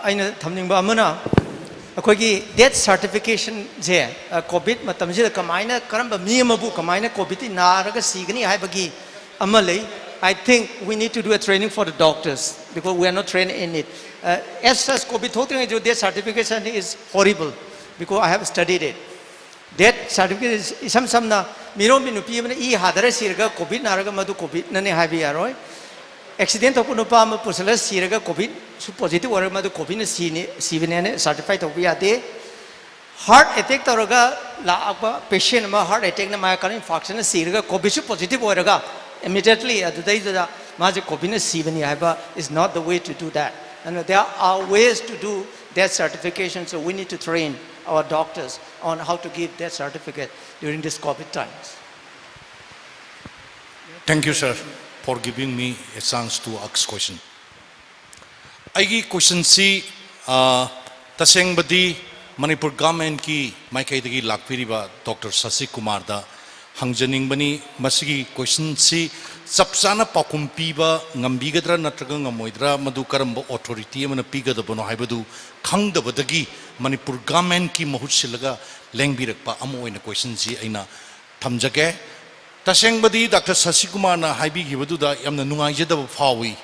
aina thamning ba amana akhoi gi death certification je covid matam je kamaina karamba mi amabu kamaina covid na raga sigani hai bagi amalei. I think we need to do a training for the doctors because we are not trained in it. As such, COVID death certification is horrible because I have studied it. Death certificate is some na miro minupi mana I hadara sirga COVID naraga madu COVID nane habi aroi. Accident of Punupa Pusala Siraga COVID, su positive or madu COVID CVN certified of Viade. Heart attack Taraga La patient heart attack na myocard infarction Siraga COVID positive oraga. Immediately at the day that magic copiness is not the way to do that. And there are ways to do that certification, so we need to train our doctors on how to give that certificate during this COVID times. Thank you, sir, for giving me a chance to ask question. Aigi question si taseng badi Manipur government ki maikai dagi lakpiriba Dr. Sasi Kumar da hangjaning bani masigi question si sapsana pakum piba ngambigadra natraga ngamoidra madu karamba authority mana pigadabano haibadu khangdabadagi Manipur government ki mahut silaga lengbirakpa amoina question si aina thamjage taseng badi Dr. Sasi Kumar na haibi gibadu da yamna nungaijadaba phawi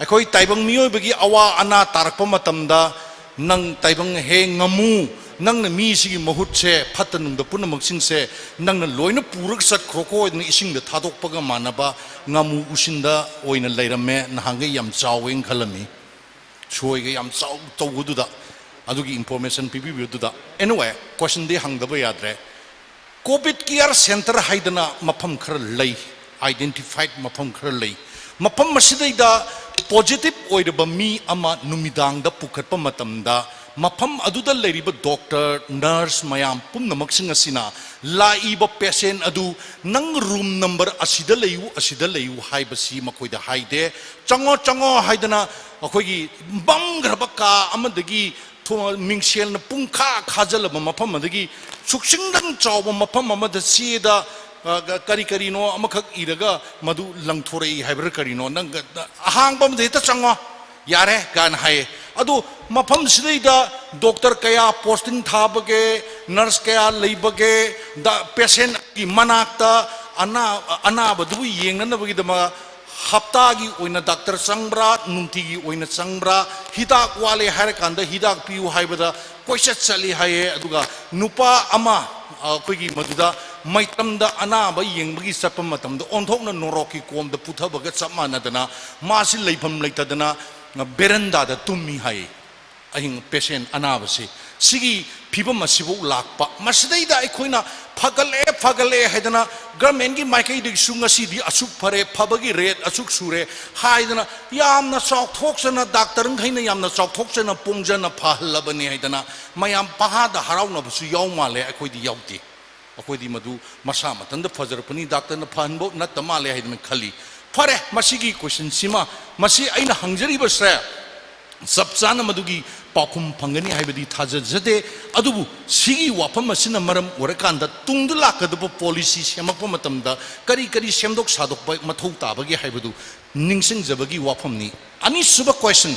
akhoi taibang miyoi bagi awa ana tarakpa matamda nang taibang he ngamu nang na mi sigi mahut se phatanung da puna maksing se nang na loina purak sat kroko na ising da thadok paga manaba ngamu usinda oina lairame na hanga yam chaweng khalami choi ga yam chaw tawudu da adugi information pibi du da anyway question de hang da ba yadre covid care center haidana mafam khar lei identified mafam khar lei mafam masidai da positive oidaba mi ama numidang da pukhatpa matamda mafam aduda leiriba doctor nurse mayam pumnamak singasina laiba patient adu nang room number asida leyu haibasi makoida haide chango haidana akoigi bangraba ka amadagi mingsel na pungkha khajalaba mafam adagi suksingdang chawba mafam amada sida kari no amakak iraga madu langthorei haibra kari no nang ahang bam de ta chango yare gan hai adu mafam sidaida doctor kaya posting thabage nurse kaya leibage da patient ki manakta ana badu yengna bagi dama hafta gi oina doctor sangbra nungti gi oina sangbra hidak wale har kanda hidak piu haibada koisat chali haye aduga nupa ama koigi maduda maitamda anaba yengbagi sapam matamda onthokna noroki komda puthabaga chapmanadana masi leifam leitadana beranda da tummi hai ahing patient anabase sigi phibam asibo lakpa masidaida aikoina phagale haidana government gi maikai dig sunga sidi asuk phare phabagi rate asuk sure haidana yamna chawthoksana doctor nghaina yamna chawthoksana pongjana phahlabani haidana mayam pahada harauna busu yawmale aikoidi yawti akoidi madu masa matanda fajarpani doctor na phanbo na tamale haidana khali fare masigi question sima masi aina hangjari basra sabchana madugi pakum phangani haibadi thajajade adubu sigi wafam asina maram orakanda tungdu lakadaba policy semakpa matamda kari semdok sadok mathau tabagi haibadu ningsing jabagi wafamni ani suba question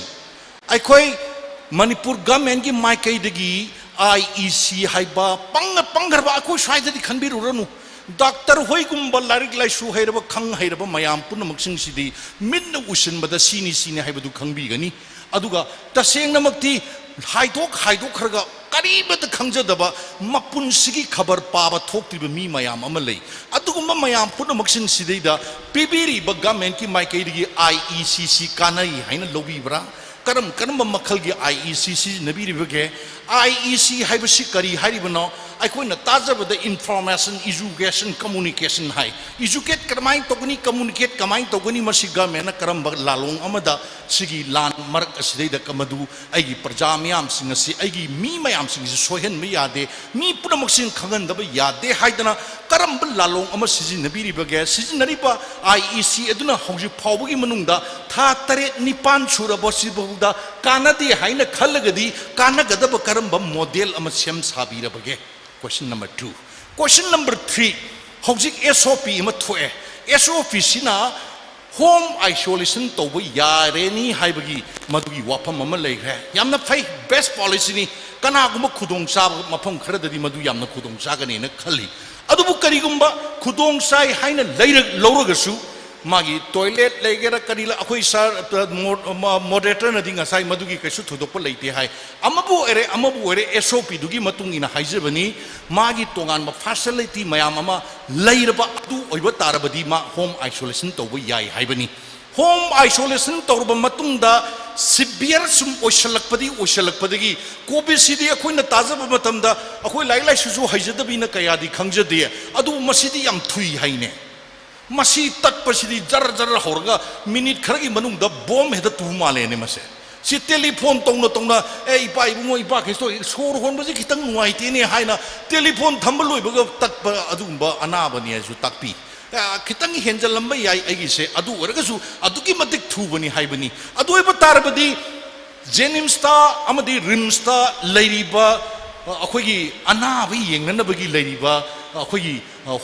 aikoi Manipur government gi maikai dagi IEC haiba pangarba akoi swaidadi khanbiruranu doctor hoigumba larik laisu hairaba khang hairaba mayam punamak singsidi minna usinbada sini haibadu khangbigani aduga tasengna makti haidok kharaga karibata khangjadaba mapunsigi khabar paba thoktiba mi mayam amalei adugumba mayam punamak singsidida pibiri ba government ki maikai digi IECC kanai haina lobibra karam makhalgi IECC nabiribage IEC haibasi kari haribano aikoina tajabada information education communication hai educate kamai toguni communicate kamai toguni masi government karamba lalong amada sigi lan marak asidaida kamadu aigi praja mayam singasi aigi mi mayam singi sohen me yade mi punamak sing khangandaba yade haidana karamba lalong ama siji nabiribage siji nariba IEC aduna hauji phawbagi manungda tha tare nipan chura bosibuda kanadi haina khallagadi kanagadaba karamba model ama sem sabirabage question number 2 question number 3 hojik SOP mathoe SOP sina home isolation तब यारेनी हाइबगी मदुगी वाफम अमा लेख्रे यामना फै best policy नि कनागुम खुदोंग चाब मफम खरददि मदु यामना खुदोंग चागने न खल्ली अदुबु करिगुम्बा खुदोंग चाइ हाइना लौरगसु मागी toilet लेगेरा करिला अखोई सर मॉडरेटर नदि ngasai मदुगी कैसु थोदोप लेते हाय अमबु एरे एसओपी दुगी मतुंग इना हाइजबनी मागी तोंगान मा फैसिलिटी मयाम अमा लैरबा अदु ओइबा तारबदी मा होम आइसोलेशन तौबा याय हाइबनी होम आइसोलेशन तौरबा मतुंगदा सिवियर सुम ओइसलकपदी कोविड सिदी अखोइना ताजबा मतमदा अखोइ लाइ सुजु हाइजदबिना कयादी खंगजदे अदु मसिदी याम थुई हाइने मसी तत्पसिदी जर जर होरगा मिनिट खरगी मनुंगदा बॉम हेदा तु मालेने मसे सि टेलीफोन तौना ए इपा इबुंगो इपा केस्तो सोर होनबजे खितंग नुवाइतेने हाइना टेलीफोन थंब लोइबगा तत्प अदुंबा अनाबनी आजु तक्पी खितंग हेंजलंबा याई अगिसे अदु ओरगसु अदुकी मतिक थुबनी हाइबनी अदुइबा तारबदी जेनिम्सता अमदी रिम्सता लैरिबा अखोगी अनाबी येंगनबगी लैरिबा अखोगी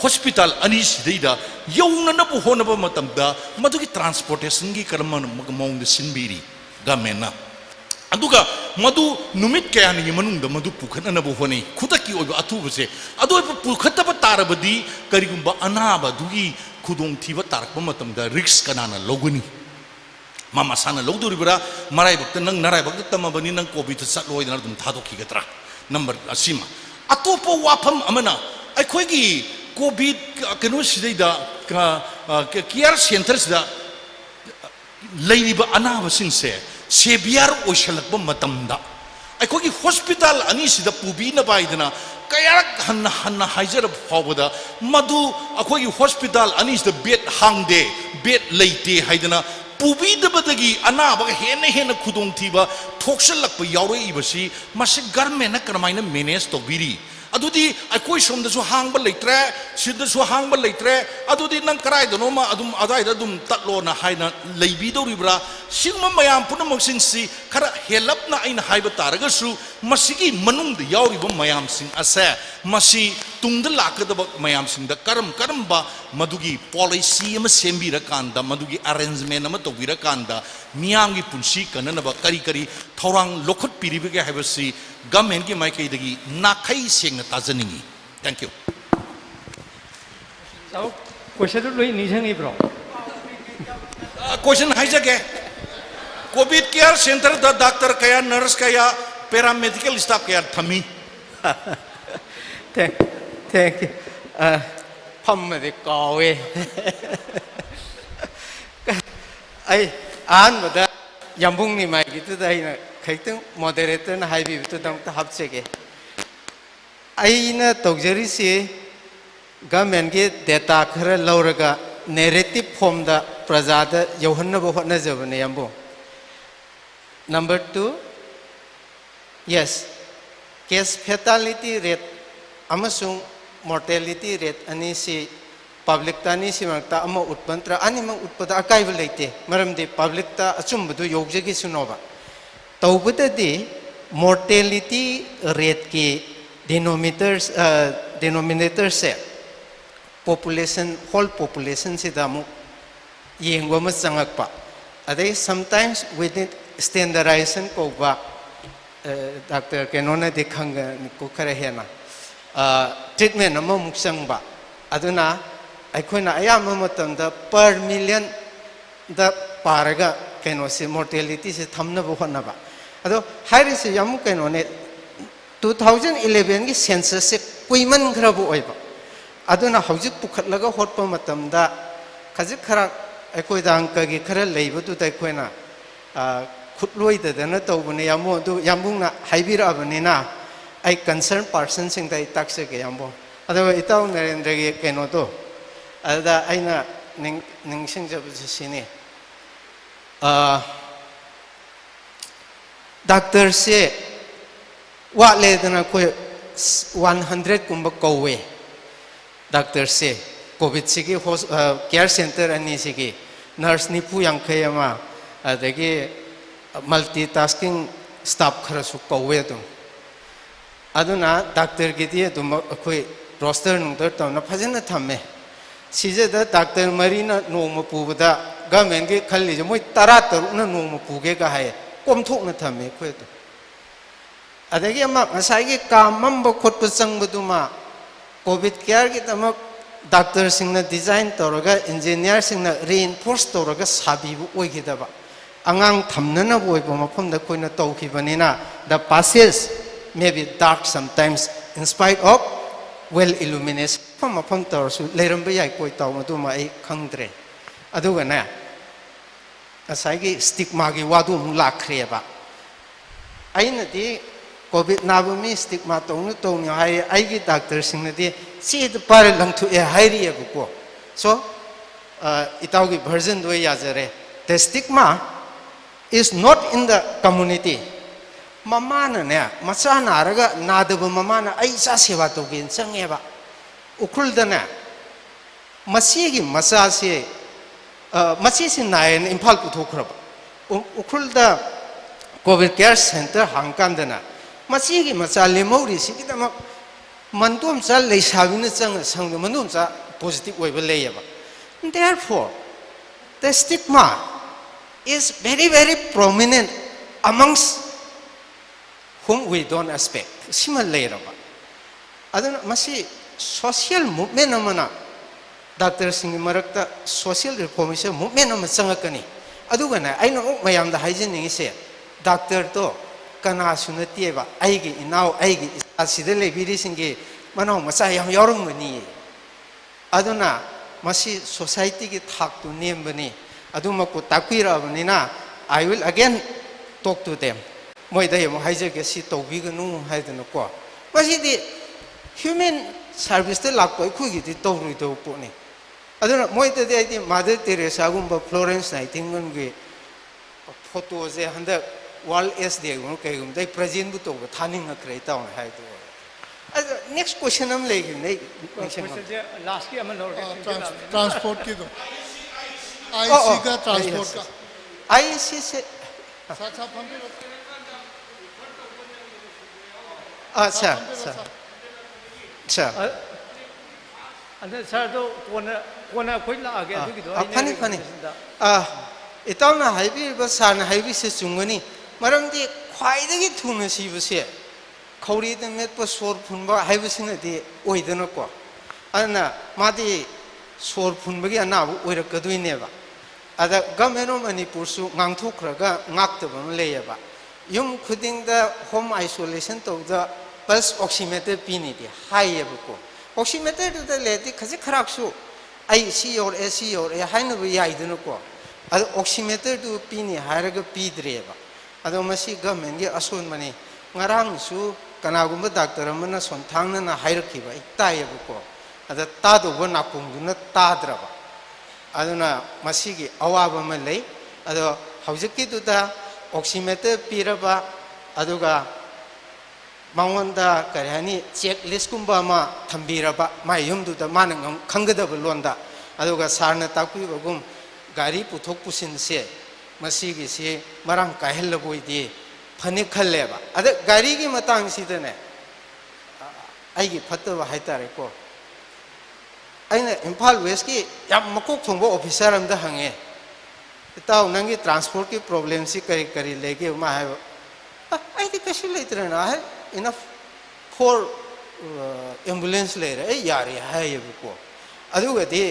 हॉस्पिटल अनी सिदैदा यौननबु होनबा मतमदा मदुगी ट्रांसपोर्टेशन की करम मौंग सिनबीरी गवर्नमेंट अदुगा मदु नुमित कयानि मनुंग मदु पुखननबु होने खुदकी ओइबा अथुबसे अदु पुखतब तारबदी करिगुंबा अनाबा दुगी खुदोंग थीबा तारकबा मतमदा रिस्क कनाना लौगनी मामा साना लौदोरिबरा मराइबक्ता नंग नराइबक्ता तमबनी नंग कोविड चटलोइदना दुम थादोखिगत्रा नंबर असीमा अतोपो वाफम अमना अखोगी कोविड कनो सिदैदा केयर सेंटर सिदा लैरिबा अनाबसिंसे सेवियर ओइसलकबा मतमदा अखोगी हॉस्पिटल अनी सिदा पुबीना बाइदना कयारक हन्ना हाइजर फावदा मधु अखोगी हॉस्पिटल अनी सिदा बेड हांगदे बेड लैते हाइदना पुबीदबदगी अनाबा हेन खुदोंग थीबा थोक्सलकबा यावरइबसी मसे गवर्नमेंट करमाइना मैनेज तौबिरी अदुदी अखोई सोमदसु हांगबा लेत्रे सिदसु हांगबा लेत्रे अदुदी नंग कराइदनोमा अदुम अदाइदा दुम तत्लोना हाइना लैबिदोरिब्रा सिंगमा मयाम पुनमक्सिंगसी खरा हेलपना आइना हाइबा तारगसु मसिगी मनुंग यावरिबा मयाम सिंग असे मसी तुंगदा लाकदबा मयाम सिंगदा करमबा मदुगी पॉलिसी अमा सेंबिरा कांदा मदुगी अरेंजमेंट अमा तौबिरा कांदा मियामगी पुंसी कननबा करी थौरांग लोखत पिरिबगे हाइबसी गवर्नमेंट की माइकैदगी नाखै सेंगना ताजनिंगी थैंक यू क्वेश्चन लोई निजंगिब्रो क्वेश्चन हाइजगे कोविड केयर सेंटर दा डॉक्टर कया नर्स कया पैरामेडिकल स्टाफ कया थमी थैंक यू फम्मदे कावे आई आनबदा यंबुंगनी माइगितुदा आइना खैतंग मॉडरेटर ना हाइबिबुतुदंगता हापचेगे आइना तौजरिसे गवर्नमेंट के डेटा खरा लौरगा नेरेटिव फॉर्म दा प्रजादा यौहन्नबो होटनाजबने यंबो number 2 yes case fatality rate amasung mortality rate ani si public ta ni si makta ama utpantra ani mang utpada akai ba leite maramdi public ta achumbudu yogjegi sunoba tawbudadi mortality rate ki denominator se population whole population si damu yengwa ma changakpa adai sometimes within standardization ko ba doctor kenona de khanga ko khare hena treatment ama muksang ba aduna aikoina ayam matamda per million da paraga keno se mortality se thamna bo hona ba ado hairi se yam keno ne 2011 gi census se kuiman khara bo oiba aduna hojik pukhatlaga hotpa matamda khajik khara aikoi dangka gi khara leibu tu tai koina खुदलोइदना तौबने यामो दु यामबुंगना हाइबिराबनेना आई concern person Singh दai takse ke yambo ado itaw narendra ge keno to ada aina ningsing jabse sine doctor se wa le dana ko 100 kumba kowe doctor se covid sigi care center ani sigi nurse ni pu yang khayama adagi multitasking staff khara su kowe to aduna doctor ki die to khoi roster nung der to na phajana thamme sije da doctor marina no ma pu da government के खल्ली जो मोई तरा तरुक न नोंग पुगे का है कोम थोक न थमे खोय तो अदगी अमा मसाई के काम मम खोट संग बदुमा कोविड केयर की तमक डॉक्टर सिंह ने डिजाइन तौरगा इंजीनियर सिंह ने reinforce तौरगा साबीबु ओइगिदबा angang thamnana boibo mafamda koina tawkhibani the passage may be dark sometimes in spite of well illumination mafam tawsu leiramba yai koi taw maduma ai khangdre aduga na asai stigma gi wadu lakhre ba aina di covid nabumi stigma tawnu tawni hai ai gi doctor sing na di si the par langthu e hairi ko so itaw gi version do ya jare the stigma is not in the community. Mamana ne, masana araga nadabu mamana aisa sewa togin sangeba. Ukulda ne, masigi masasi, masisi naen impal putokraba. Ukulda COVID care center hangkandana. Masigi masali mori sikita mak mandum sa leisavina sang mandum sa positive way belayaba. Therefore, the stigma is very, very prominent amongst whom we don't expect. Similarly, adana masi social movement amana Dr. Singh Marakta social reformation movement amana sangakani. Adugana I know mayam the hygiene se doctor to kana sunatieva aigi now aigi asidele birisingi mano masayam yorung mani. Aduna masi society ki thak to name bani. Adumako takwira banina I will again talk to them moi dai mo haije ke si to bi gnu haidno ko masi di human service te lak ko khu gi di to ru to po ni aduna moi te di mother teresa gumba florence nightingale ge photo je handa world sd gum ke gum dai present bu to thaning na kre ta hai to next question am le gi nei question last ki am transport ki do IC का transport का IC से अच्छा अच्छा अच्छा अंदर sir तो कोना कोई ला आ गया तो फनी फनी इताउना हाइबी बस सान हाइबी से चुंगनी मरमदी ख्वाइदगी थुन सिबसे खौरी द मेट प सोर फुनबा हाइबसिन दि ओइदनको अना मादि सोर फुनबगी अनाबु ओइरकदुइनेबा अदा गमेनो मणिपुरसु गांथोखरगा गाक्तबम लेयबा युम खुदिंगदा होम आइसोलेशन तौदा पल्स ऑक्सीमीटर पीनी दि हाइयबको ऑक्सीमीटर द लेति खजे खराकसु आईसी और एसी और ए हाइनबु याइदनको अदा ऑक्सीमीटर दु पीनी हारगा पीद्रेबा अदा मसी गवर्नमेंट गे असोन money ngarangsu kanagumba doctor amana sonthangna na hairkiba ittayebko ada tado bona kungduna tadraba aduna masigi awaba ma lei ado haujiki duda oximeter piraba aduga mangonda karani checklist kumba ma thambiraba mai yumduda manangam khangadaba londa aduga sarna takui bagum gari puthok pusin se masigi se marang kahellaboi फनी खलेबा अद गाड़ी की मतंग सिदने आइगी फतबा हाइतारे को आइना Imphal waste की याम मकोक थोंबो officer अमदा हंगे ताऊ नंगी ट्रांसपोर्ट की प्रॉब्लम सी करी करी लेके मा है आइदी कशी लेतरना है इनफ फॉर एम्बुलेंस ले रे यारी है ये को अदुगदि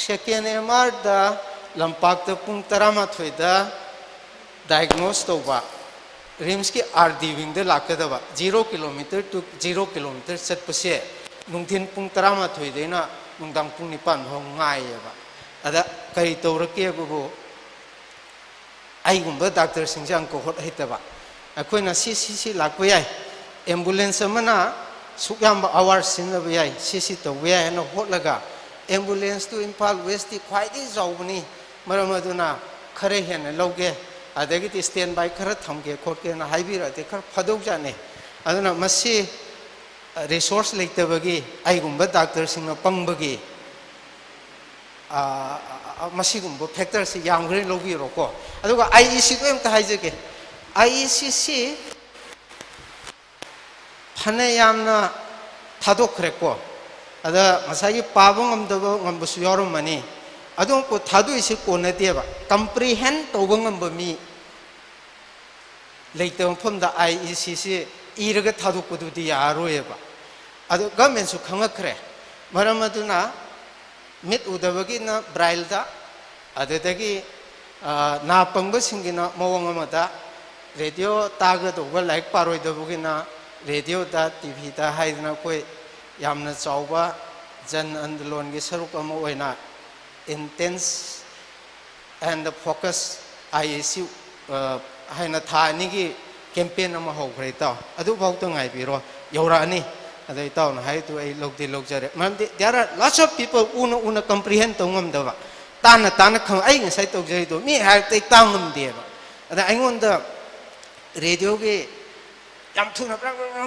सेकेंड एमआर दा लंपाक त पुंग तरामा थोइदा डायग्नोस तोबा रिम्स की आरडी विंग दे लाकदबा 0 किलोमीटर टू 0 किलोमीटर चटपसे नुंथिन पुंग तरामा थोइदेना नुंदांग पुंग निपान हो ngaयबा अदा कई तौरके बबो आइगुंबा डॉक्टर सिंजांग को होट हितबा अखोइना सी लाकबा याय एम्बुलेंस अमना सुक्याम आवर सिनबा याय सी तौबा याय न होटलगा एम्बुलेंस टू इम्फाल वेस्ट दी ख्वाइदी जावबनी मरमदुना खरे हेन लौगे अदगी स्टैंड बाय खर थमगे खोटके ना हाइबिरते खर फदोक जाने अदना मसी रिसोर्स लेतबगी आइगुंबा डॉक्टर सिंह पंगबगी मसी गुंबो फैक्टर से यांग्रे लोबिरोको अदुगा आईईसी को एमता हाइजगे आईईसी फने यामना थादोखरेको अदा मसागी पाबो ngमदबो ngमबसु यारुमनी ꯑꯗꯨꯝ ꯀꯣ ꯊꯥꯗꯣꯛꯏꯁꯤ ꯀꯣꯟꯅꯗꯦꯕ ꯀꯝꯄ꯭ꯔꯤꯍꯦꯟ ꯇꯧꯕ ꯉꯝꯕ ꯃꯤ ꯂꯩꯇꯕ ꯃꯐꯝꯗ IECꯁꯤ ꯏꯔꯒ ꯊꯥꯗꯣꯛꯄꯗꯨꯗꯤ ꯌꯥꯔꯣꯏꯕ ꯑꯗꯨ ꯒꯚꯔꯟꯃꯦꯟꯠꯁꯨ ꯈꯪꯉꯛꯈ꯭ꯔꯦ ꯃꯔꯝ ꯑꯗꯨꯅ ꯃꯤꯠ ꯎꯗꯕꯒꯤꯅ ꯕ꯭ꯔꯥꯏꯜꯗ ꯑꯗꯨꯗꯒꯤ ꯅꯥ ꯄꯪꯕꯁꯤꯡꯒꯤꯅ ꯃꯑꯣꯡ ꯑꯃꯗ ꯔꯦꯗꯤꯑꯣ ꯇꯥꯒꯗꯧꯕ ꯂꯥꯏꯔꯤꯛ ꯄꯥꯔꯣꯏꯗꯕꯒꯤꯅ ꯔꯦꯗꯤꯑꯣꯗ ꯇꯤꯚꯤꯗ ꯍꯥꯏꯗꯅ ꯑꯩꯈꯣꯏ ꯌꯥꯝꯅ ꯆꯥꯎꯕ ꯖꯟ ꯑꯟꯗꯂꯣꯟꯒꯤ ꯁꯔꯨꯛ ꯑꯃ ꯑꯣꯏꯅ intense and focus IEC haina tha ni gi campaign ama hokre ta adu bauta ngai biro yaura ani adai ta na hai tu ai lokdi lokjare man there are lots of people una comprehend tongam da ba tana khang ai ngai sai tok jai do mi ha tai tangam de ba ada ai ngon da radio ge yam thuna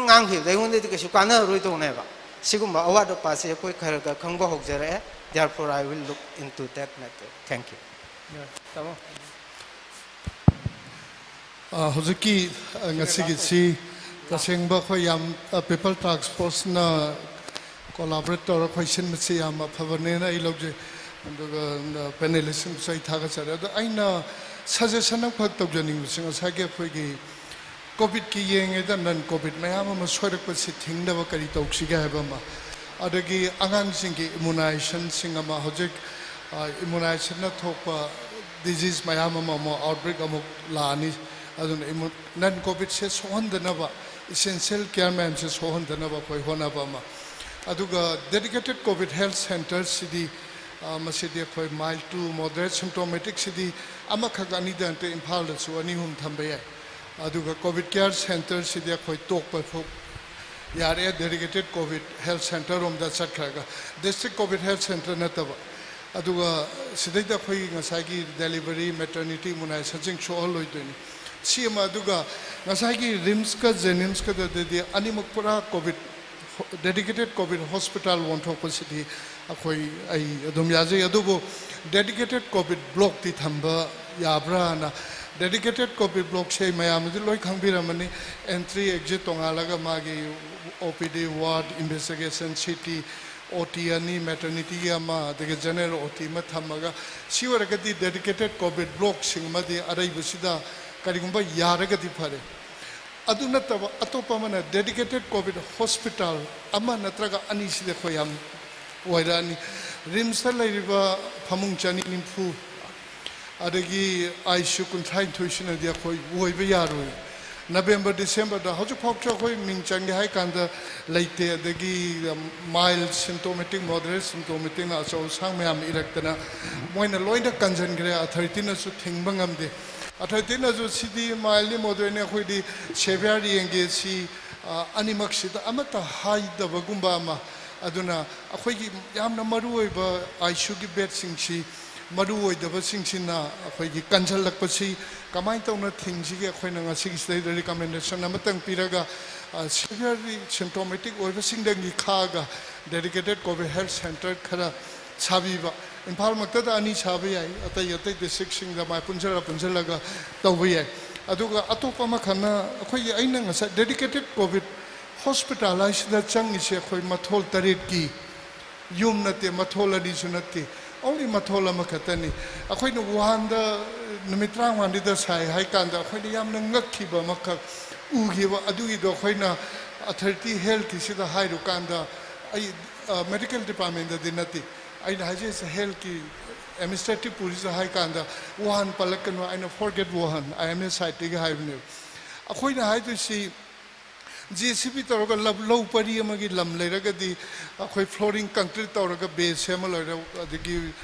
ngang hi dai ngon de ke su kana roi to ne ba sigum ba award pa se koi khar ga khang ba hokjare therefore I will look into that matter thank you tamo Hoziki ngasigi si tasengba ko yam people transport na collaborator ko sin msi yam phavane na ilogje and panelism sai thaga chara da aina suggestion of phak tokjani sing sage phoi covid ki yeng da nan covid mayam ma soirak pa si thingda ba kari toksi ga ba ma adagi angang sing ki immunization sing ma hojik immunization na thokpa disease mayam ma outbreak amuk lani adun non covid se sohandanaba essential care man se sohandanaba koi honaba ma aduga dedicated covid health centers sidi masidi koi mild to moderate symptomatic sidi amakhagani dante imphal da su ani hum thambe aduga covid care centers sidi koi tokpa phok yare dedicated covid health center om da chatkhraga district covid health center nataba aduga sidai da koi ngasagi delivery maternity immunization show loideni CM aduga ngasagi RIMS ka Jenims ka de animak pura covid dedicated covid hospital won thok city akhoi ai adum yaje adugo dedicated covid block ti thamba yabra na dedicated covid block sei mayam di loi khangbiramani entry exit tongalaga magi OPD ward investigation city OT ani maternity ama de general OT ma thamaga siwaragati dedicated covid block singmadi arai busida karigumba yaragati phare adu nataba atopa mana dedicated covid hospital ama natraga ani side khoyam wairani RIMS ta lairiba phamung chani nimfu adagi ICU kunthai thoisina dia khoi woiba yaroi November December da hoju phokcha khoi mingchang hai kanda leite adagi mild symptomatic moderate symptomatic na so sang mayam iraktana moina loina kanjan gre authority na su thingbangam de Athatina jo city mildly moderate khoi di severe engage si animak sida amata haida bagumba ma aduna akhoi gi yamna maru oiba ICU gi bed sing si maru oidaba sing sina akhoi gi kanjal lakpa si kamai tawna thing si gi akhoi na ngasi gi recommendation amatang piraga severe symptomatic oiba sing dangi khaga dedicated covid health center khara chabiba Impal maktada ani chabi ai atai district sing da mai punjala ga tawbi ai aduga atopa ma khana akhoi aina ngasa dedicated covid hospitalized da changi se khoi mathol tarit ki yum nate mathol ani sunati only mathola ma khatani akhoi no wanda numitra wandi da sai hai kan da akhoi yam na ngakhi ba makha ugi ba adugi do khoi na authority health ki sida hai ru kan da ai medical department da dinati I has a health administrative police high kanda one palakan I forget one I am a site have new. A coin high to see GCP Toroga low pari amagi lam leragadi a quite flooring concrete Toroga base similar the give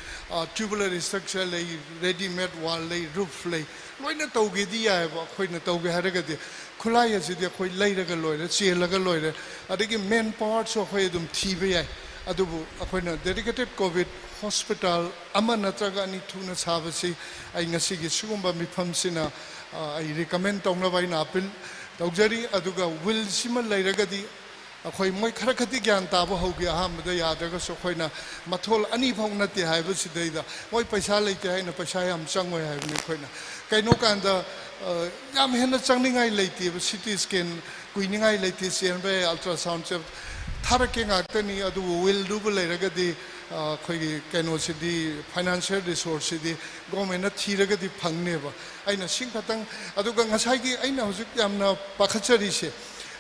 tubular structure lay ready made wall lay roof lay. Why not Togedi I have a quite a Toga Haragadi Kulaya Zidia quite later lawyer, see a lawyer. I think main parts of Hedum TV. Adubu akoina dedicated covid hospital ama natraga ani thuna sabasi ai ngasi gi sugumba mifam sina ai recommend tongna bai na apil taujari aduga will simal lairagadi akoi moi khara khati gyan taba hogi aham da yadaga so khoina mathol ani phongna ti haiba sidaida moi paisa leite haina paisa yam changoi haibni khoina kaino kanda yam hena changningai leite CT scan kuiningai leite cnb ultrasound Tharake ngakani adu will do lairagadi ꯑꯩꯈꯣꯏꯒꯤ ꯀꯩꯅꯣꯁꯤꯗꯤ financial ꯔꯤꯁꯣꯔꯁꯁꯤꯗꯤ ꯒꯣꯔꯃꯦꯟꯅ ꯊꯤꯔꯒꯗꯤ ꯐꯪꯅꯦꯕ ꯑꯩꯅ ꯁꯤ ꯈꯛꯇꯪ ꯑꯗꯨꯒ ꯉꯁꯥꯏꯒꯤ ꯑꯩꯅ ꯍꯧꯖꯤꯛ ꯌꯥꯝꯅ ꯄꯥꯈꯠꯆꯔꯤꯁꯦ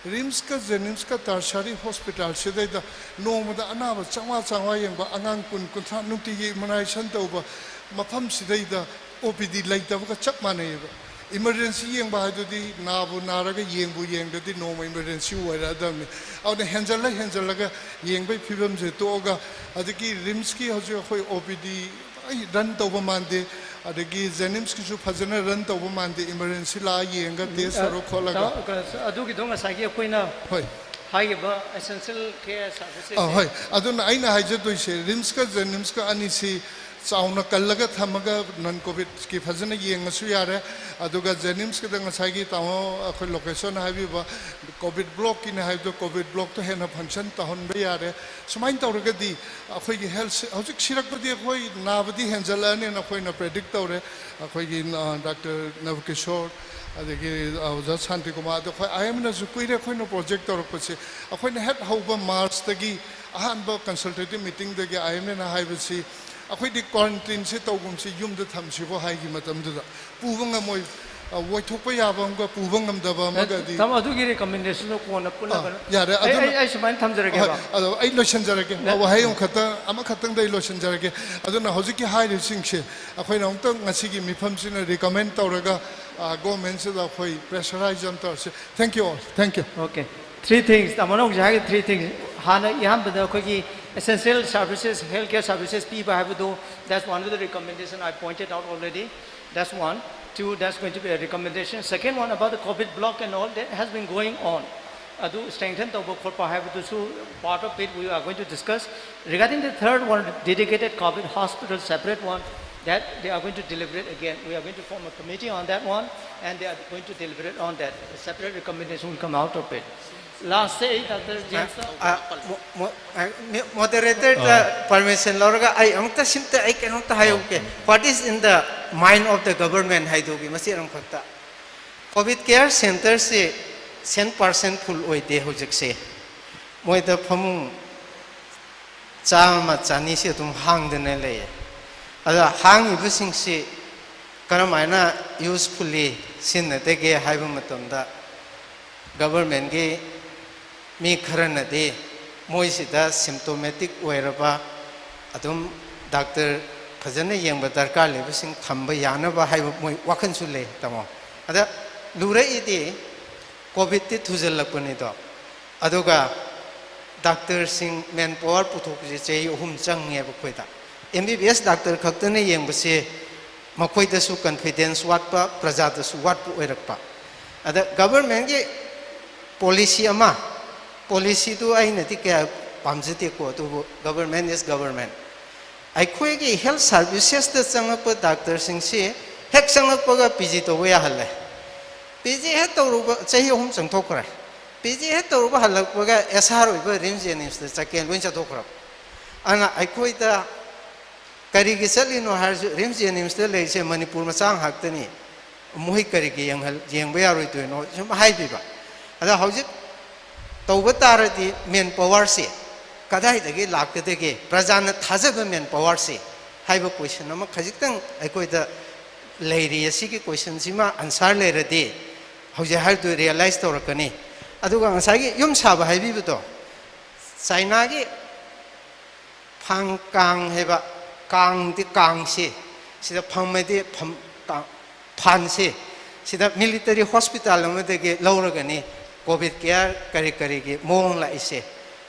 ꯔꯤꯝꯁꯀ ꯖꯦꯅꯤꯝꯁꯀ ꯇꯔꯁꯔꯤ ꯍꯣꯁꯄꯤꯇꯥꯜꯁꯤꯗꯩꯗ ꯅꯣꯡꯃꯗ ꯑꯅꯥꯕ 500 ꯌꯦꯡꯕ ꯑꯉꯥꯡ 20 ꯅꯨꯡꯇꯤꯒꯤ ꯏꯃꯨꯅꯥꯏꯖꯦꯁꯟ ꯇꯧꯕ ꯃꯐꯝꯁꯤꯗꯩꯗ OPD ꯂꯩꯇꯕꯒ ꯆꯞ ꯃꯥꯟꯅꯩꯕ emergency yeng ba dudi nabu naraga yeng bu yeng dudi no emergency wara dam aune henjala ga yeng bai phibam je toga adiki rims ki hoje khoi OPD ai run toba mande adiki jenims ki su phajana run toba mande emergency la yeng ga test ro kholaga adugi donga sagi koina hoi hai ba essential care services hoi aduna aina haije doise rims ka jenims ka ani si चाउना कल्लगा थमगा नन COVID की फजन येंगसु यारे अदुगा जेनिम्स के दंग सागी ताओ अखो लोकेशन हाइबा कोविड ब्लॉक की ने हाइदो कोविड ब्लॉक तो हेना फंक्शन तहन बे यारे सुमाइन तौरगदी अखो की हेल्थ हजिक सिरकबदी अखोई नाबदी हेंजलाने नखोई न प्रेडिक्ट तौरे अखोई की डॉक्टर नवकिशोर अदगी अवजा शांति कुमार तो आईएम न जुकुइरे अखोई न प्रोजेक्ट तौरपसे अखोई ने हेड हाउबा मार्च तगी अहानबा कंसल्टेटिव मीटिंग दगी आईएम ने हाइबसी अखोई क्वारंटाइन से तौगुम से युम थमसीबो हाइगी मतमदुदा पुबंग मोय वोइथोप याबंग पुबंग दबा मगदी तम अदुगी रिकमेंडेशन कोन पुना यारे आई सुमान थमजरगे बा अदो आई लोशन जरगे वहाय खता अमा खतंग दai लोशन जरगे अदुना हजिकी हाइरि सिंगसे अखोई नंग ngasi gi mifam sina recommend tawraga government se da khoi pressurize am tarse thank you all thank you okay three things tamanok jage three things hana yam bada khoi essential services healthcare services people have to do that's one of the recommendation I pointed out already that's one two that's going to be a recommendation second one about the COVID block and all that has been going on adu strengthen the work for have to so part of it we are going to discuss regarding the third one dedicated COVID hospital separate one that they are going to deliberate again we are going to form a committee on that one and they are going to deliberate on that a separate recommendation will come out of it. Last say Dr. James moderator permission lorga I amta simta I cannot hayuke what is in the mind of the government haidugi masi ram khata COVID care center se 100% full oide hojik se moi da phamung chama chani se tum hang dene le ada hang ibusing se karamaina usefully sin te ge haibu matamda government ge mi kharana de moisida symptomatic oiraba adum doctor phajana yengba darkar lebasing thamba yana ba hai moi wakhan su le tamo ada lure ide covid ti thujal lakpani do aduga doctor sing manpower puthok je chei hum chang nge ba khoida MBBS doctor khaktane yengba se makoi da su confidence wat pa praja da su wat pu oirakpa ada government ge policy ama policy to I nati kaya pamjati ko to government is government I khoi gi health services the changapa doctor sing se hek changapa ga PG to ya halle PG he to ru chahi hum chang thokra PG he to ru ba halak ga SR ba rims jenims the chaken loin cha thokra ana I khoi da kari gi salino har rims jenims the le se manipur ma chang hak tani mohi kari gi yang hal jeng ba ya roi to no sum hai bi ba ada hojik तौबा तारदी main power से कदाई दगे लाकदगे प्रजाना थाजब main power से हाइबो question अमा खजितंग अकोइदा लेरी असिगी question सिमा आंसर लेरदे हौजे हाइदो रियलाइज तौरकनी अदुगा ngसागी युम साबा हाइबिबतो चाइना गी फांग कांग हेबा कांग दि कांग से सिदा फंगमेदि फम फान से सिदा मिलिटरी हॉस्पिटल अमदगे लौरगनी COVID care kari kari ki mong la ise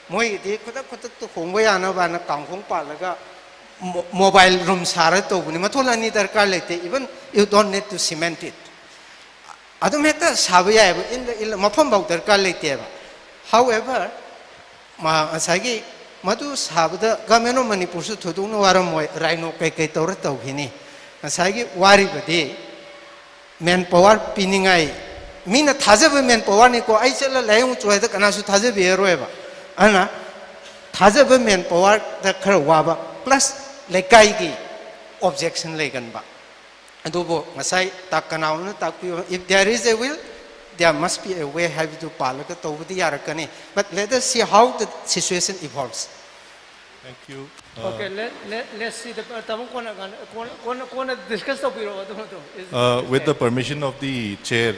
moi di khoda khoda to khongba yana ba na kangkhong pa laga mobile room sara to buni mathola ni darkar lete even you don't need to cement it adum heta sabya in the mafam bau darkar lete ba however ma asagi madu sabda gameno manipur su thodu no waram moi rhino kai kai tor to hini asagi wari bade man power piningai Mina थाजब man power को आई चला lying चोय the Kanasu थाजब बेरोएबा अना थाजब man Pawar the खर Baba plus लेकाई की objection लेगनबा अदुबो Masai ता कनाउन ता if there is a will there must be a way have to palaka tobudi yarakani but let us see how the situation evolves. Thank you. Okay, let's see the tamo kona discuss to biro With the permission of the chair,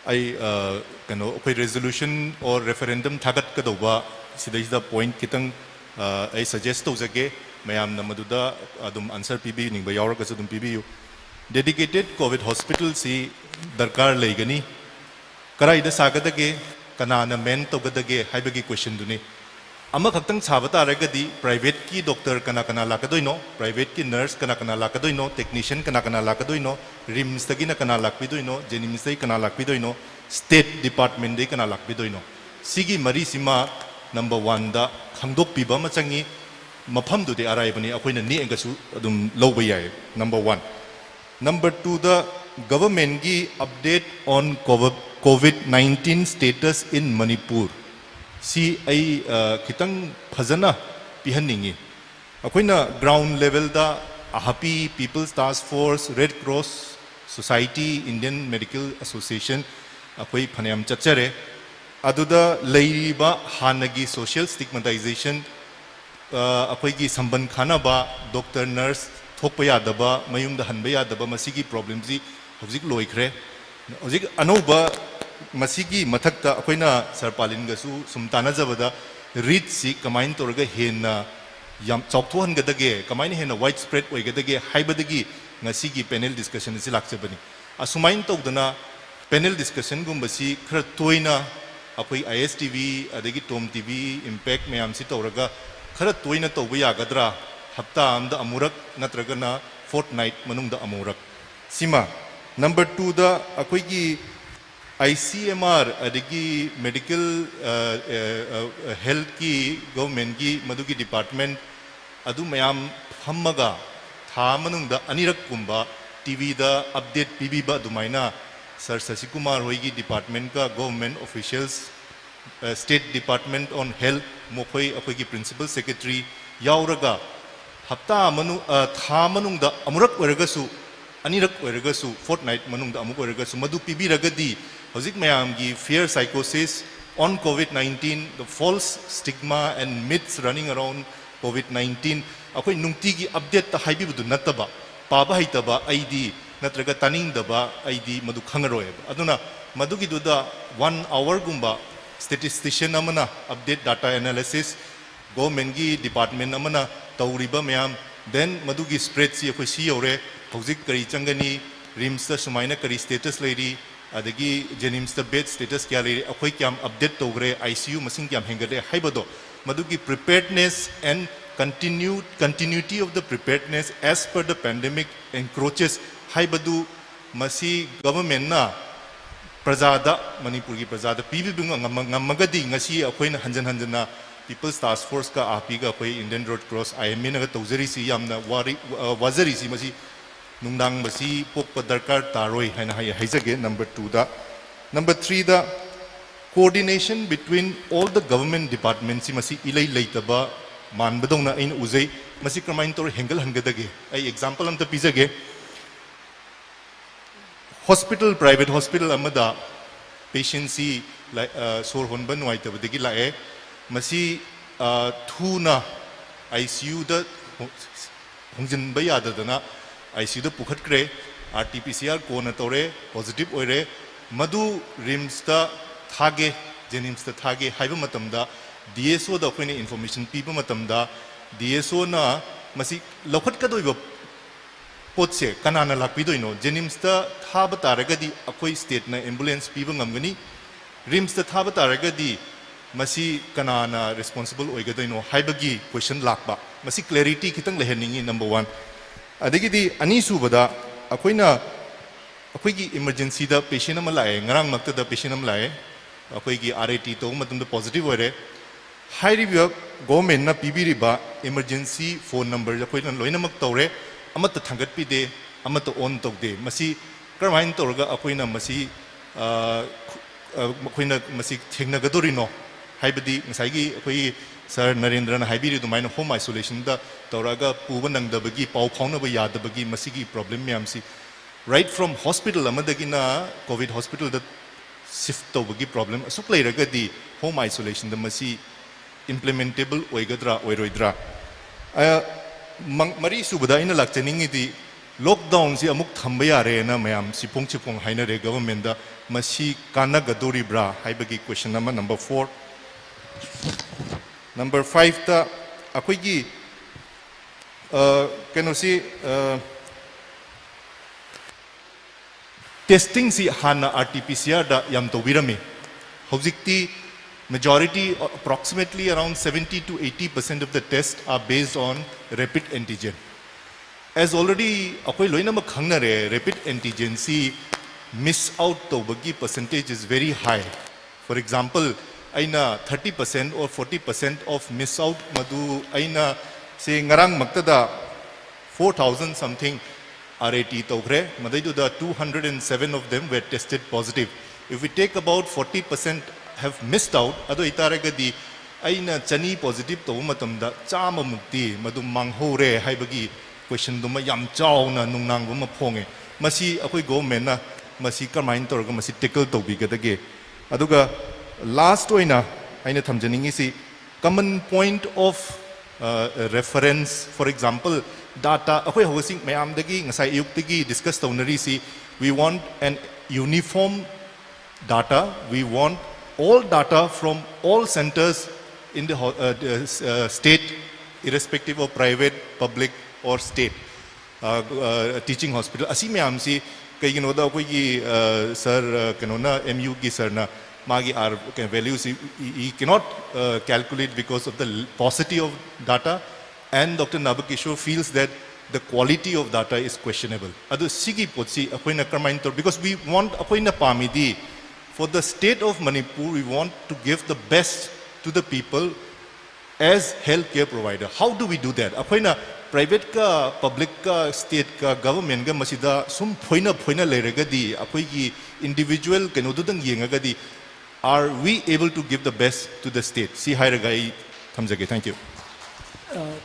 I a resolution or referendum thagat kadoba the point kitang I suggest to zage mayam namaduda adum answer PB ning bayaur kasudum PBU dedicated COVID hospital si darkar legani karai da sagadage kanana men to gadage haibagi question duni ama khaktang chabata ragadi private ki doctor kana lakadoino private ki nurse kana lakadoino technician kana lakadoino rims tagina kana lakbidoino jenims tagi kana lakbidoino state department dei kana lakbidoino sigi mari sima number 1 da khangdok piba ma changi mafam du de arai bani akoina ni engasu adum loba yai number 1 number 2 the government gi update on COVID-19 status in Manipur si ai kitang phajana pihaningi akoina ground level da ahapi people's task force red cross society indian medical association akoi phanayam chachere aduda leiba hanagi social stigmatization akoi gi samban khana ba doctor nurse thokpa yadaba mayum da hanba yadaba masigi problem ji hojik loikhre hojik anoba masigi mathakta akoina sarpalin gasu sumtana jabada reach si kamain torga hena yam chokthon gadage kamain hena widespread oigadage haibadagi ngasigi panel discussion si lakchabani asumain tawdana panel discussion gumbasi khara toina akoi ISTV adagi Tom TV impact mayam si tawraga khara toina tawba yagadra hafta amda amurak natragana fortnight manungda amurak sima number 2 da akoi gi ICMR adagi medical health ki government ki madugi department adu mayam hammaga tha manungda anirak kumba TV da update pibiba dumaina Sir Sasikumar hoigi department ka government officials state department on health mokhoi akoi ki principal secretary yauraga hafta manu tha manungda amurak oiragasu anirak oiragasu fortnight manungda amuk oiragasu madu pibiragadi hojik mayam gi fear psychosis on COVID-19 the false stigma and myths running around COVID-19 akoi nungti gi update ta haibibudu nataba paba haitaba ID natraga taning daba ID madu khangaroy aduna madu gi duda 1 hour gumba statistician amana update data analysis government gi department amana tawriba mayam then madu gi spread si akoi si yore hojik kari changani rims ta sumaina kari status leiri adagi jenims ta bed status kya leiri akoi kyam update togre ICU masing kyam hengare haibado madu gi preparedness and continuity of the preparedness as per the pandemic encroaches haibadu masi government na prajada manipur gi prajada pibi ngamagadi ngasi akoina hanjana people's task force ka api ga koi indian road cross IMA na tawjari si yamna wazari si masi nungdang masi pokpa darkar taroi haina haijage number 2 da number 3 da coordination between all the government departments si masi ilai leitaba manbadongna in uzai masi kramain tor hengal hangadage ai example am ta pizage hospital private hospital amada patient si sor honba nuaitabadagi lae masi thuna ICU da hongjinba yadadana ICU da pukhatkre RT-PCR kona tore positive oire madu rims ta thage jenims ta thage haiba matamda DSO da koine information piba matamda DSO na masi lokhat kadoiba potse kanana lakpidoino jenims ta thaba taragadi akoi state na ambulance piba ngamgani rims ta thaba taragadi masi kanana responsible oigadoino haibagi question lakba masi clarity kitang leheningi number 1 adagidi ani subada akoina akoigi emergency da patient ama lae ngarang makta da patient am lae akoigi RAT to matum da positive ore high review government na pibiri ba emergency phone number akoina loina mak tawre amata thangat pi de amata on tok de masi karmain torga akoina masi akoina masi thengna gadori no haibadi ngasai gi akoi Sir Narendra na haibiri dumaina home isolation da tawraga puba nangdabagi pau phauna ba yadabagi masigi problem myamsi right from hospital amadagi na COVID hospital da shift tawbagi problem asuk leiraga di home isolation da masi implementable oigadra oiroidra मरी सुबदा इन लाक्चनिंग दी lockdown से अमुक thumb यारे ना ma'am सिपोंग चिपोंग हाइना रे government दा मसी काना गदोरिब्रा हाइबगी question number 4 number 5 ता अखोगी कनोसी testing सी हाना RT-PCR दा यम तोबिरमी हौजिकती majority approximately around 70 to 80% of the tests are based on rapid antigen. As already akoi loina ma khangna re rapid antigen si miss out tobagi percentage is very high. For example, aina 30% or 40% of miss out madu aina say ngarang magtada 4,000 something RAT togre madaidu the 207 of them were tested positive. If we take about 40% have missed out ado itaragadi aina chani positive to matamda chama mukti madu manghore haibagi question duma yam chawna nungnang buma phonge masi akoi government na masi kamain torga masi tackle to bigadage aduga last oina aina thamjaningi si common point of reference for example data akoi hosing mayam dagi ngasai yuktigi discuss taunari si we want an uniform data we want all data from all centers in the state, irrespective of private, public, or state teaching hospital. Asi में हमसी कई कि नोदा कोई कि sir कनोना MU की sir ना मागी our values he cannot calculate because of the paucity of data, and Dr. Nabakishore feels that the quality of data is questionable. Adu sigi potsi apoy na karmain tor because we want apoy na pamidi. For the state of Manipur, we want to give the best to the people as healthcare provider. How do we do that? Apoina private ka, public ka, state ka, government ka masida sum phoina leragadi apoigi individual kanududang yengagadi. Are we able to give the best to the state? Si hairagai thamjage. Thank you.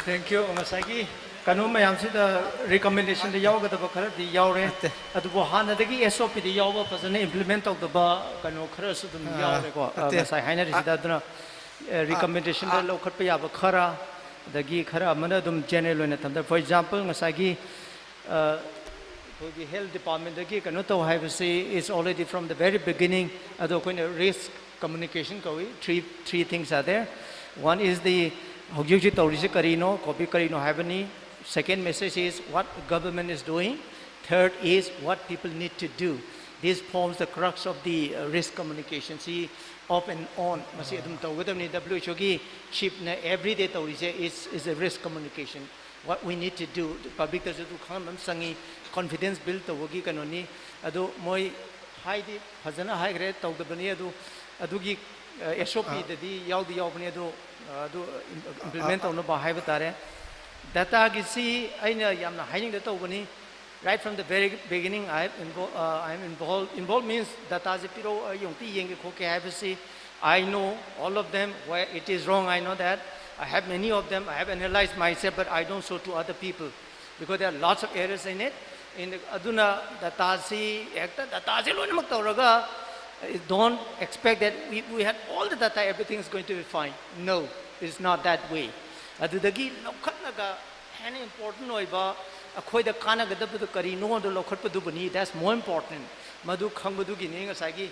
Thank you. Masagi kanu mayam si the recommendation the yaw gada bakara the yaw re adu bo hana dagi SOP the yaw ba pasane implement of the ba kanu khara su dum yaw re ko masai haina ri da duna recommendation the lo khat pa ya ba khara dagi khara amana dum general oina thamda for example masagi the health department dagi kanu to have say is already from the very beginning adu ko risk communication ko three things are there. One is the Hogjuji Taurisi Karino, copy Karino Habani. Second message is what government is doing. Third is what people need to do. This forms the crux of the risk communication. See, off and on. Masi adum tawgadam ni WHO ki chief na everyday Taurisi is a risk communication. What we need to do. Public does do khamam sangi confidence build tawagi kanoni. Ado moi high di fazana high grade tawgadani ado adugi SOP dadi yaw di yaw bani ado implement on the Bahai Batare. Data Gisi, I know Yamna hiding the Togani. Right from the very beginning, I'm involved. Involved means data Zipiro, Yongti Yengi Koke Havasi. I know all of them where it is wrong, I know that. I have many of them, I have analyzed myself, but I don't show to other people because there are lots of errors in it. In the Aduna Datasi, Datasi Lunamatoraga. Don't expect that we had all the data, everything is going to be fine. No, it's not that way. Adudagi lokatnaga any important oiba akhoi da kana gadabdu kari no do lokatpadu bani, that's more important. Madu khambadu gi ninga sagi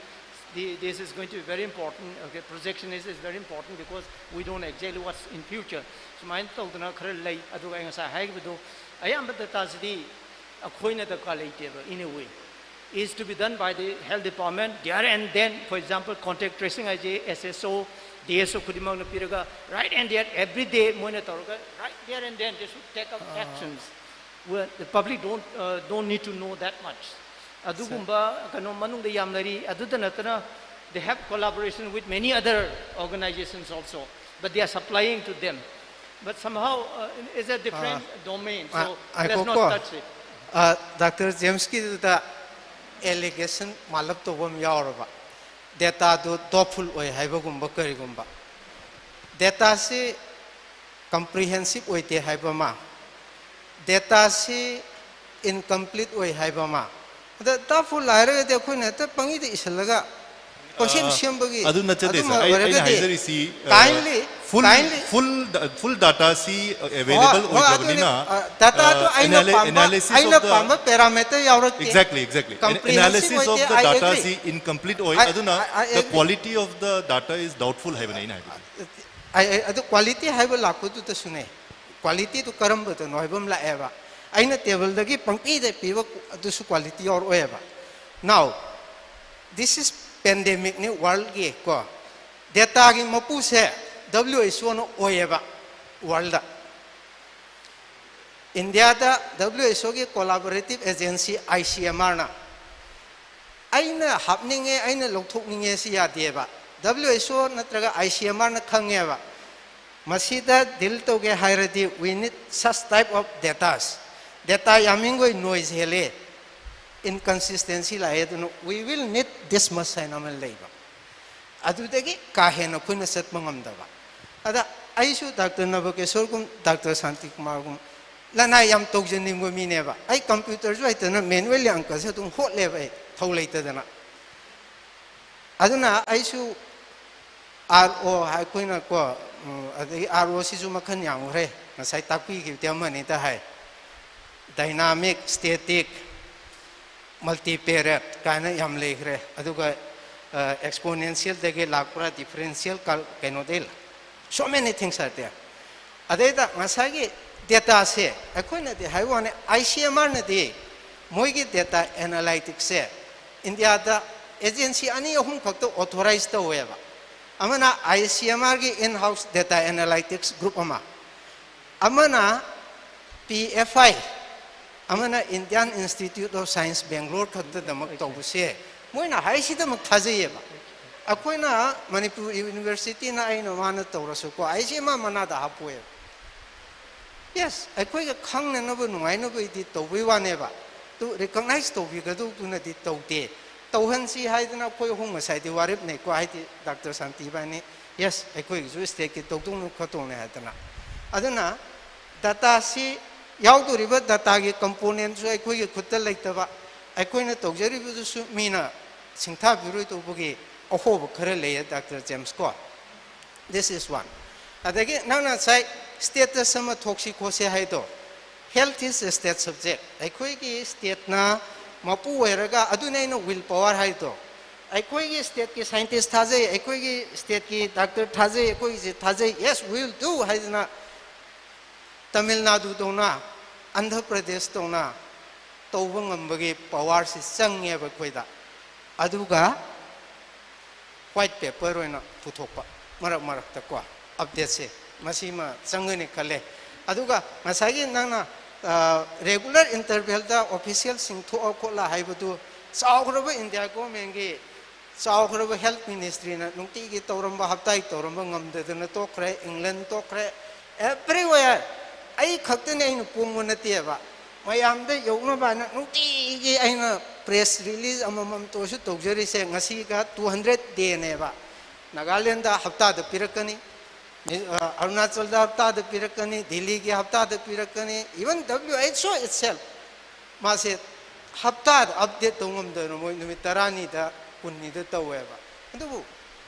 this is going to be very important. Okay, projection is very important because we don't know exactly what's in future. So mine told na khare lai aduga nga sa haig bedo ayam data sidi akhoi na da quality in a way. Is to be done by the health department there and then. For example, contact tracing IJ, SSO, DSO Kudimang Piraga, right and there every day monitor, right there and then they should take up actions. Where the public don't need to know that much. Adugumba, Kano Manung the Yamnari, Adudanatana, they have collaboration with many other organizations also, but they are supplying to them. But somehow it's a different domain, so let's not touch it. Dr. James ki allegation malap to bom yauraba data do doubtful oi haibagumba karigumba data se comprehensive oi te haibama data se incomplete oi haibama the doubtful laire de khune te pangi de isalaga concept ꯁꯦꯝꯕꯒꯤ ꯑꯗꯨ ꯅꯠꯆꯗꯦ ꯑꯗꯨꯃ sir ꯑꯩꯅ ꯑꯣꯏꯔꯒꯗꯤ ꯍꯥꯏꯖꯔꯤꯁꯤ kindly full data si available ꯑꯣꯏꯗ꯭ꯔꯕꯅꯤꯅ ꯗꯇꯥꯗꯣ analysis ꯑꯩꯅ of the ꯄꯥꯝꯕ parameter ꯌꯥꯎꯔꯛꯇꯦ exactly analysis of the I data agree. si incomplete ꯑꯣꯏ I ꯑꯗꯨꯅ the agree. quality of the data is doubtful ꯍꯥꯏꯕꯅꯤ ꯑꯩꯅ ꯍꯥꯏꯕꯗꯤ ꯑꯗꯨ ꯀ꯭ꯋꯥꯂꯤꯇꯤ ꯍꯥꯏꯕ ꯂꯥꯛꯄꯗꯨꯗꯁꯨꯅꯦ ꯀ꯭ꯋꯥꯂꯤꯇꯤꯗꯨ ꯀꯔꯝꯕꯗꯅꯣ ꯍꯥꯏꯕ ꯑꯃ ꯂꯥꯛꯑꯦꯕ ꯑꯩꯅ ꯇꯦꯕꯜꯗꯒꯤ ꯄꯪꯄꯤꯗ ꯄꯤꯕ ꯑꯗꯨꯁꯨ ꯀ꯭ꯋꯥꯂꯤꯇꯤ ꯌꯥꯎꯔꯛꯑꯣꯏꯕ ꯅꯥꯎ ꯗꯤꯁ ꯏꯁ ꯄꯦꯟꯗꯦꯃꯤꯛꯅꯤ ꯋꯥꯔꯜಡ್ꯒꯤ ꯀꯣ ꯗꯦꯇꯥꯒꯤ ꯃꯄꯨꯁꯦ WHO ꯅ ꯑꯣꯏꯌꯦꯕ ꯋꯥꯔꯜꯗ ꯏꯟꯗꯤꯌꯥꯗ WHO ꯒꯤ ꯀꯣꯂꯥꯕꯣꯔꯦꯇꯤভ ꯑꯦꯖꯦꯟꯁꯤ ICMR ꯅ ꯑꯩꯅ ꯍꯥꯞꯅꯤꯡꯉꯦ ꯑꯩꯅ ꯂꯧꯊꯣꯛꯅꯤꯡꯉꯦ ꯁꯤ ꯌꯥꯗꯦꯕ WHO ꯅꯠꯇ꯭ꯔꯒ ICMR ꯅ ꯈꯪꯉꯦꯕ ꯃꯁꯤꯗ ꯗꯤꯜ ꯇꯧꯒꯦ ꯍꯥꯏꯔꯗꯤ we need such type of data ꯌꯥꯝꯃꯤꯡꯒꯣꯏ noise ꯍꯦꯜꯂꯦ inconsistency ꯂꯥꯛꯑꯦ ꯑꯗꯨꯅ we will need this much ꯍꯥꯏꯅ ꯑꯃ ꯂꯩꯕ ꯑꯗꯨꯗꯒꯤ ꯀꯥ ꯍꯦꯟꯅ ꯑꯩꯈꯣꯏꯅ ꯆꯠꯄ ꯉꯝꯗꯕ ꯑꯗ ꯑꯩꯁꯨ ꯗꯥꯛꯇꯔ ꯅꯕꯀꯦꯁꯣꯔꯒꯨꯝ ꯗꯥꯛꯇꯔ ꯁꯥꯟꯇꯤꯀꯨꯃꯥꯔꯒꯨꯝ ꯂꯅꯥꯏ ꯌꯥꯝ ꯇꯧꯖꯅꯤꯡꯕ ꯃꯤꯅꯦꯕ ꯑꯩ ꯀꯝꯄ꯭ꯌꯨꯇꯔꯁꯨ ꯍꯩꯇꯅ ꯃꯦꯅꯨꯋꯦꯜ ꯑꯪꯀꯁꯦ ꯑꯗꯨꯝ ꯍꯣꯠꯂꯦꯕ ꯑꯩ ꯊꯧ ꯂꯩꯇꯗꯅ ꯑꯗꯨꯅ ꯑꯩꯁꯨ RO ꯑꯩꯈꯣꯏꯅ ꯀꯣ ꯑꯗꯒꯤ RO ꯁꯤꯁꯨ ꯃꯈꯜ ꯌꯥꯝꯈ꯭ꯔꯦ ꯉꯁꯥꯏ ꯇꯥꯛꯄꯤꯈꯤꯕꯗꯤ ꯑꯃꯅꯤꯗ ꯍꯥꯏ ꯗꯥꯏꯅꯥꯃꯤꯛ ꯁ꯭ꯇꯦꯇꯤꯛ ꯃꯜꯇꯤꯄꯦꯔꯦꯠ ꯀꯥꯏꯅ ꯌꯥꯝ ꯂꯩꯈ꯭ꯔꯦ ꯑꯗꯨꯒ exponential-ꯗꯒꯤ ꯂꯥꯛꯄ꯭ꯔꯥ differential ꯀꯩꯅꯣꯗꯒꯤ so many things are there ꯑꯗꯩꯗ ꯉꯁꯥꯏꯒꯤ ꯗꯦꯇꯥꯁꯦ ꯑꯩꯈꯣꯏꯅꯗꯤ ꯍꯥꯏꯕ ꯋꯥꯅꯤ ICMR-ꯅꯗꯤ ꯃꯣꯏꯒꯤ ꯗꯦꯇꯥ ꯑꯦꯅꯥꯂꯥꯏꯇꯤꯛꯁꯁꯦ ꯏꯟꯗꯤꯌꯥꯗ ꯑꯦꯖꯦꯟꯁꯤ ꯑꯅꯤ ꯑꯍꯨꯝ ꯈꯛꯇ ꯑꯣꯊꯣꯔꯥꯏꯖ ꯇꯧꯋꯦꯕ ꯑꯃꯅ ICMR-ꯒꯤ in house data analytics group ꯑꯃꯅ PFI ꯑꯃꯅ Indian Institute of Science Bangalore ꯈꯛꯇꯗꯃꯛ ꯇꯧꯕꯁꯦ मोइना हाइसिदमक थाजैयेबा अखोइना मणिपुर यूनिवर्सिटीना आइना माना तौरसुको आइसिमा मनादा हापोए यस अखोइगा खंगननबो नुवाइनबो इदि तौबै वानेबा तु रिकॉग्नाइज तौबिगदु तुनदि तौते तौहनसी हाइदना कोइ होंग साइदि वारिब नै को हाइदि डॉक्टर शांति बानी यस अखोइगु स्टेट के तौदुनु खतोने हादना अदना डाटा सी याउदुरिबा डाटा गे कंपोनेंट सु अखोइगे खुत्ता लैतबा अखोइना तौजरिबुसु मीना सिंथा बिरुइ तौबगे अहोब खरे लेय डॉक्टर जेम्स को दिस इज वन अदगे नाना साइ स्टेटस सम थोक्सी खोसे हाइदो health is a state subject अखोइगे स्टेट ना मपु ओइरगा अदुनैनो विल पावर हाइदो अखोइगे स्टेट के साइंटिस्ट थाजे अखोइगे स्टेट की डॉक्टर थाजे अखोइगे थाजे यस वी विल डू हाइदना तमिलनाडु तोना आंध्र प्रदेश तोना तौब ngambage power si changye ba khoida aduga white paper oina puthokpa marak marak ta ko update se masima changani khale aduga masagi nangna regular interval da official sing tho khola haibudu chawgraba india government gi chawgraba health ministry na nungti gi tawramba haptai tawramba ngamdedana tokre england tokre everywhere ai khaktane ainu pomona tieba mayamda yogna bana nungti aina press release amamam tosu togjari se ngasi ga 200 day neba Nagaland da hafta da pirakani Arunachal da hafta da pirakani Delhi ki hafta da pirakani even WHO itself mase hafta update tongam da moi numit tarani da kunni da taweba adubu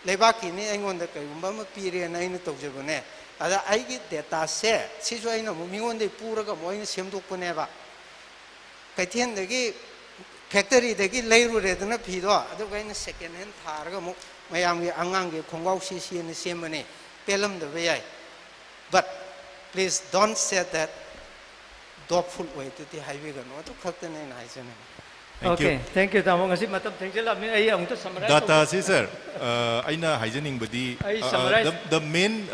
lebaki ni aingon da kayumba ma pire na ina togjabane ada aigi data se sisu aina mingon de puraga moi semdokpaneba kaithen dagi factory dagi leiru redana phido adu gaina second hand tharga mu mayam gi angang gi khongau si ni semane pelam da bayai but please don't say that doubtful way to the highway ga no to khaktane na haisane Okay, thank you tamo ngasi matam thengjela mi ai ang to summarize data si sir aina hygienic badi the main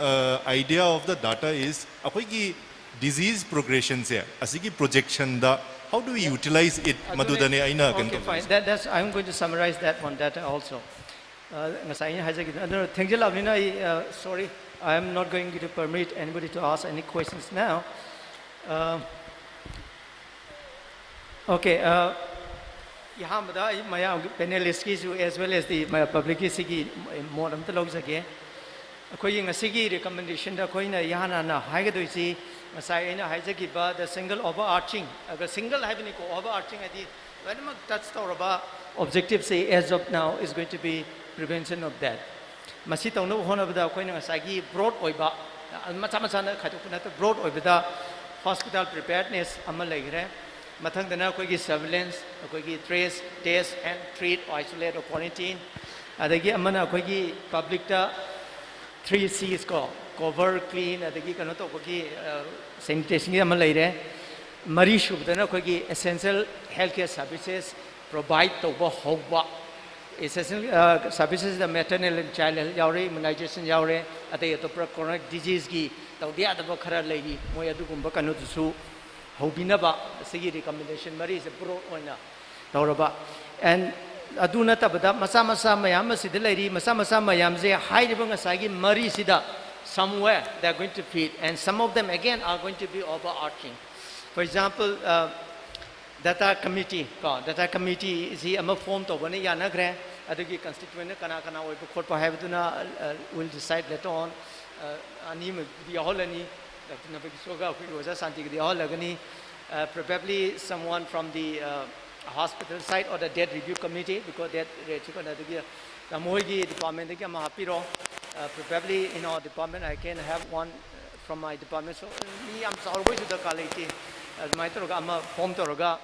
idea of the data is akoigi disease progression se asigi projection da how do we utilize it madudane aina okay fine that's I'm going to summarize that one data also ngasai hajagi thengjela mi na sorry I am not going to permit anybody to ask any questions now okay यहाँ बता मैं panelist की as well as the public की मोर अमत लौजगे अखोई ngasi recommendation da khoina yana na haigadoisi masai aina haijagiba the single overarching aga single haibni ko overarching adi when touch tawraba objective say as of now is going to be prevention of that. Masi tawno hona bada koi na sagi broad oiba macha macha na khatu na broad oiba hospital preparedness amal legre. Mathang dana koi gi surveillance koi gi trace, test and treat or isolate or quarantine. Adagi amana koi gi public ta 3 C's ko cover clean adagi kano to koi gi sanitation gi amal legre. Mari shubdana koi gi essential healthcare services provide to ba hoba essential services the maternal and child health yaure immunization yaure ate to chronic disease gi to dia da khara legi moi adu gumba kanu su hobina ba sigi recommendation mari is pro oina tawraba and aduna tabada masa masa mayam sid legi masa masa mayam je high riba ngasagi mari sida somewhere they are going to feed and some of them again are going to be overarching. For example, data committee is a form to one yana grant adugi constituent kana kana oi court pa habduna will decide later on ani the holani na soga was a santi the holagani probably someone from the hospital side or the dead review committee because that chikona adugi moigi department ke ma hapiro probably in our department I can have one from my department so me I'm always to the quality as my form to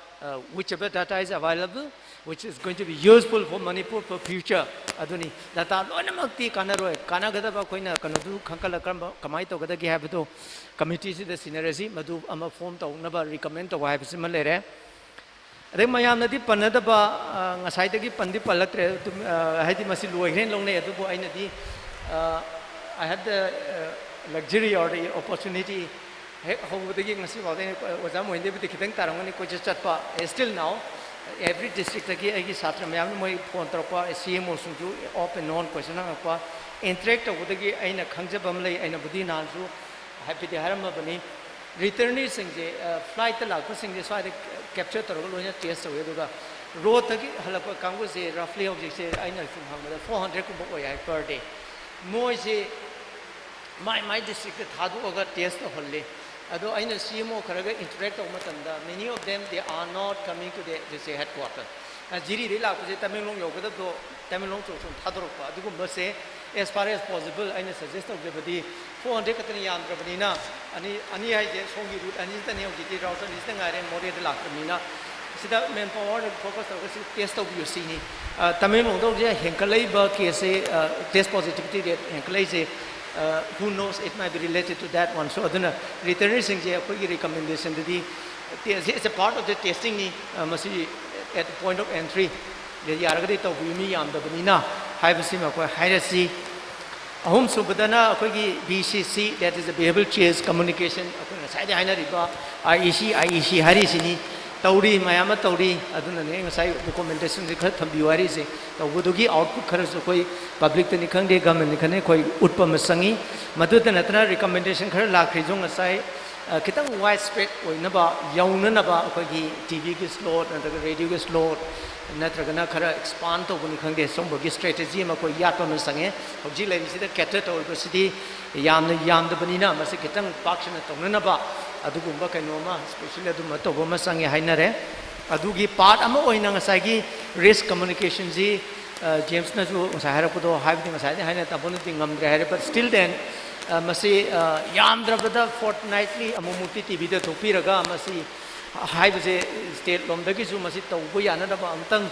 whichever data is available, which is going to be useful for Manipur for future. Aduni data loinamakti kanaro kanagada ba koina kanadu kankala kamai to gada gi habito committees the synergy madu ama form to naba recommend to have similar ade mayam nadi panada ba ngasai tagi pandi palatre haidi masi luigren longne adu bo aina di I had the luxury or the opportunity still now, every district CMO open non question interact with the Aina Kangjabamley and Budina happy the Haramabani returnees flight the Lakusing this why they capture the test away the road Halapa Kangu say roughly of the Aina 400 per day. More my district had over test of Holly. Although I know CMO Karaga interact with Matanda, many of them they are not coming to the headquarters. As Jiri Rila, Tamilong Yoga, Tamilong to Tadropa, the Gumba say, as far as possible, I suggest of the 400 Katanian Rabanina, Ani Songi Root, and Nitani of the Router, Listing Iron, Moria de la Camina. Sida manpower focus on test of Yusini. Tamilong, Henkaleba case, test positivity rate, Henkalese. Who knows, it might be related to that one. So, aduna returnees recommendation it's a part of the testing at the point of entry. The Yaragati of Wimi Yam the Banina, Hibasima, Hiracy, Home Subadana, BCC, that is the behavioral change communication, IEC, Harisini. Tauri, Mayama Tauri, Aduna name side documentation from Buaris, the Wudugi output Karasokoi, public Nikande, government Nikane, Utpa Masangi, Matutanatra recommendation Karla Krizong aside, Kitang widespread, Naba, Yaunanaba, TV gets load, and the radio gets load, Natragana Kara expand to Unikande, Sombogi strategy, Mako Yapa Masange, Ojila is the Catat or City, Yam the Banina, Masikitang, Pakshan, Tonanaba. Adugumba Kanoma, especially Adumatoboma Sangi Hainare, Adugi part Amo in Nagasagi, risk communication Z, James Nazu, Saharapudo, having a side Haina Tabonating Amdre, but still then, Masi Yam Drabada fortnightly, Amumuti Tibida Topiraga, Masi Hive State Lombegizu, Masita, Guyana, Amtang,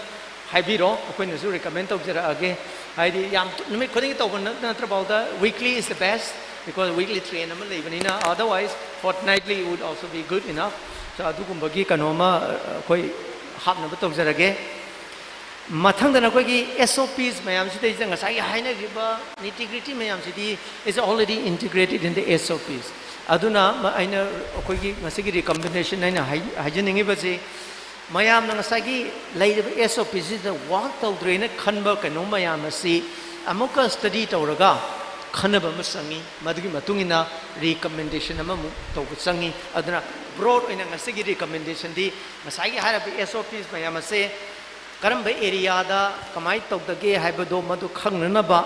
Hibiro, when you recommend of Jera again, I did Yam, couldn't it open about the weekly is the best. Because weekly trainable even in otherwise fortnightly would also be good enough. So Adukumbagi Kanoma Koi Hap Nabatok Matang than a SOPs Mayam City is nitty-gritty Mayam City is already integrated in the SOPs. Aduna I know Okogi Masigi combination and hygienic Mayam Nangasagi laid SOPs is the walk of drain Kanbuk and Omayamasi Amoka study Toraga. Kanaba Masangi, Madgi Matungina, recommendation Amamu, Tokusangi, Adana, broad in a Masagi recommendation, the Masagi Harabi SOPs, Mayamase, Karamba Ariada, Kamai Tok the Gay Hibado Madu Kanganaba,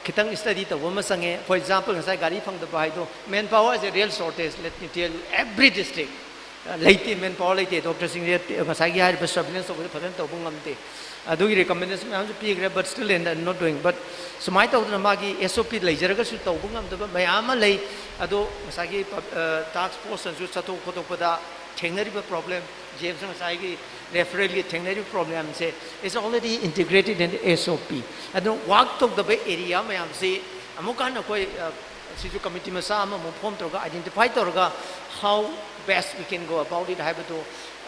Kitang study the Womasange, for example, as I got from the Baido, manpower is a real shortage, let me tell you, every district. leite men power leite doctor sing ngasagi hari surveillance of the present of ngamte adu recommendation am pi gre but still not doing but sumai to na magi SOP leijaraga su to ngam da mayama lei adu ngasagi task force su chato khoto pada technical problem James ngasagi referrally technical problem say is already integrated in the SOP adu work to the area mayam say amukan koi situ committee masa ama mo form to identify to how best we can go about it habitu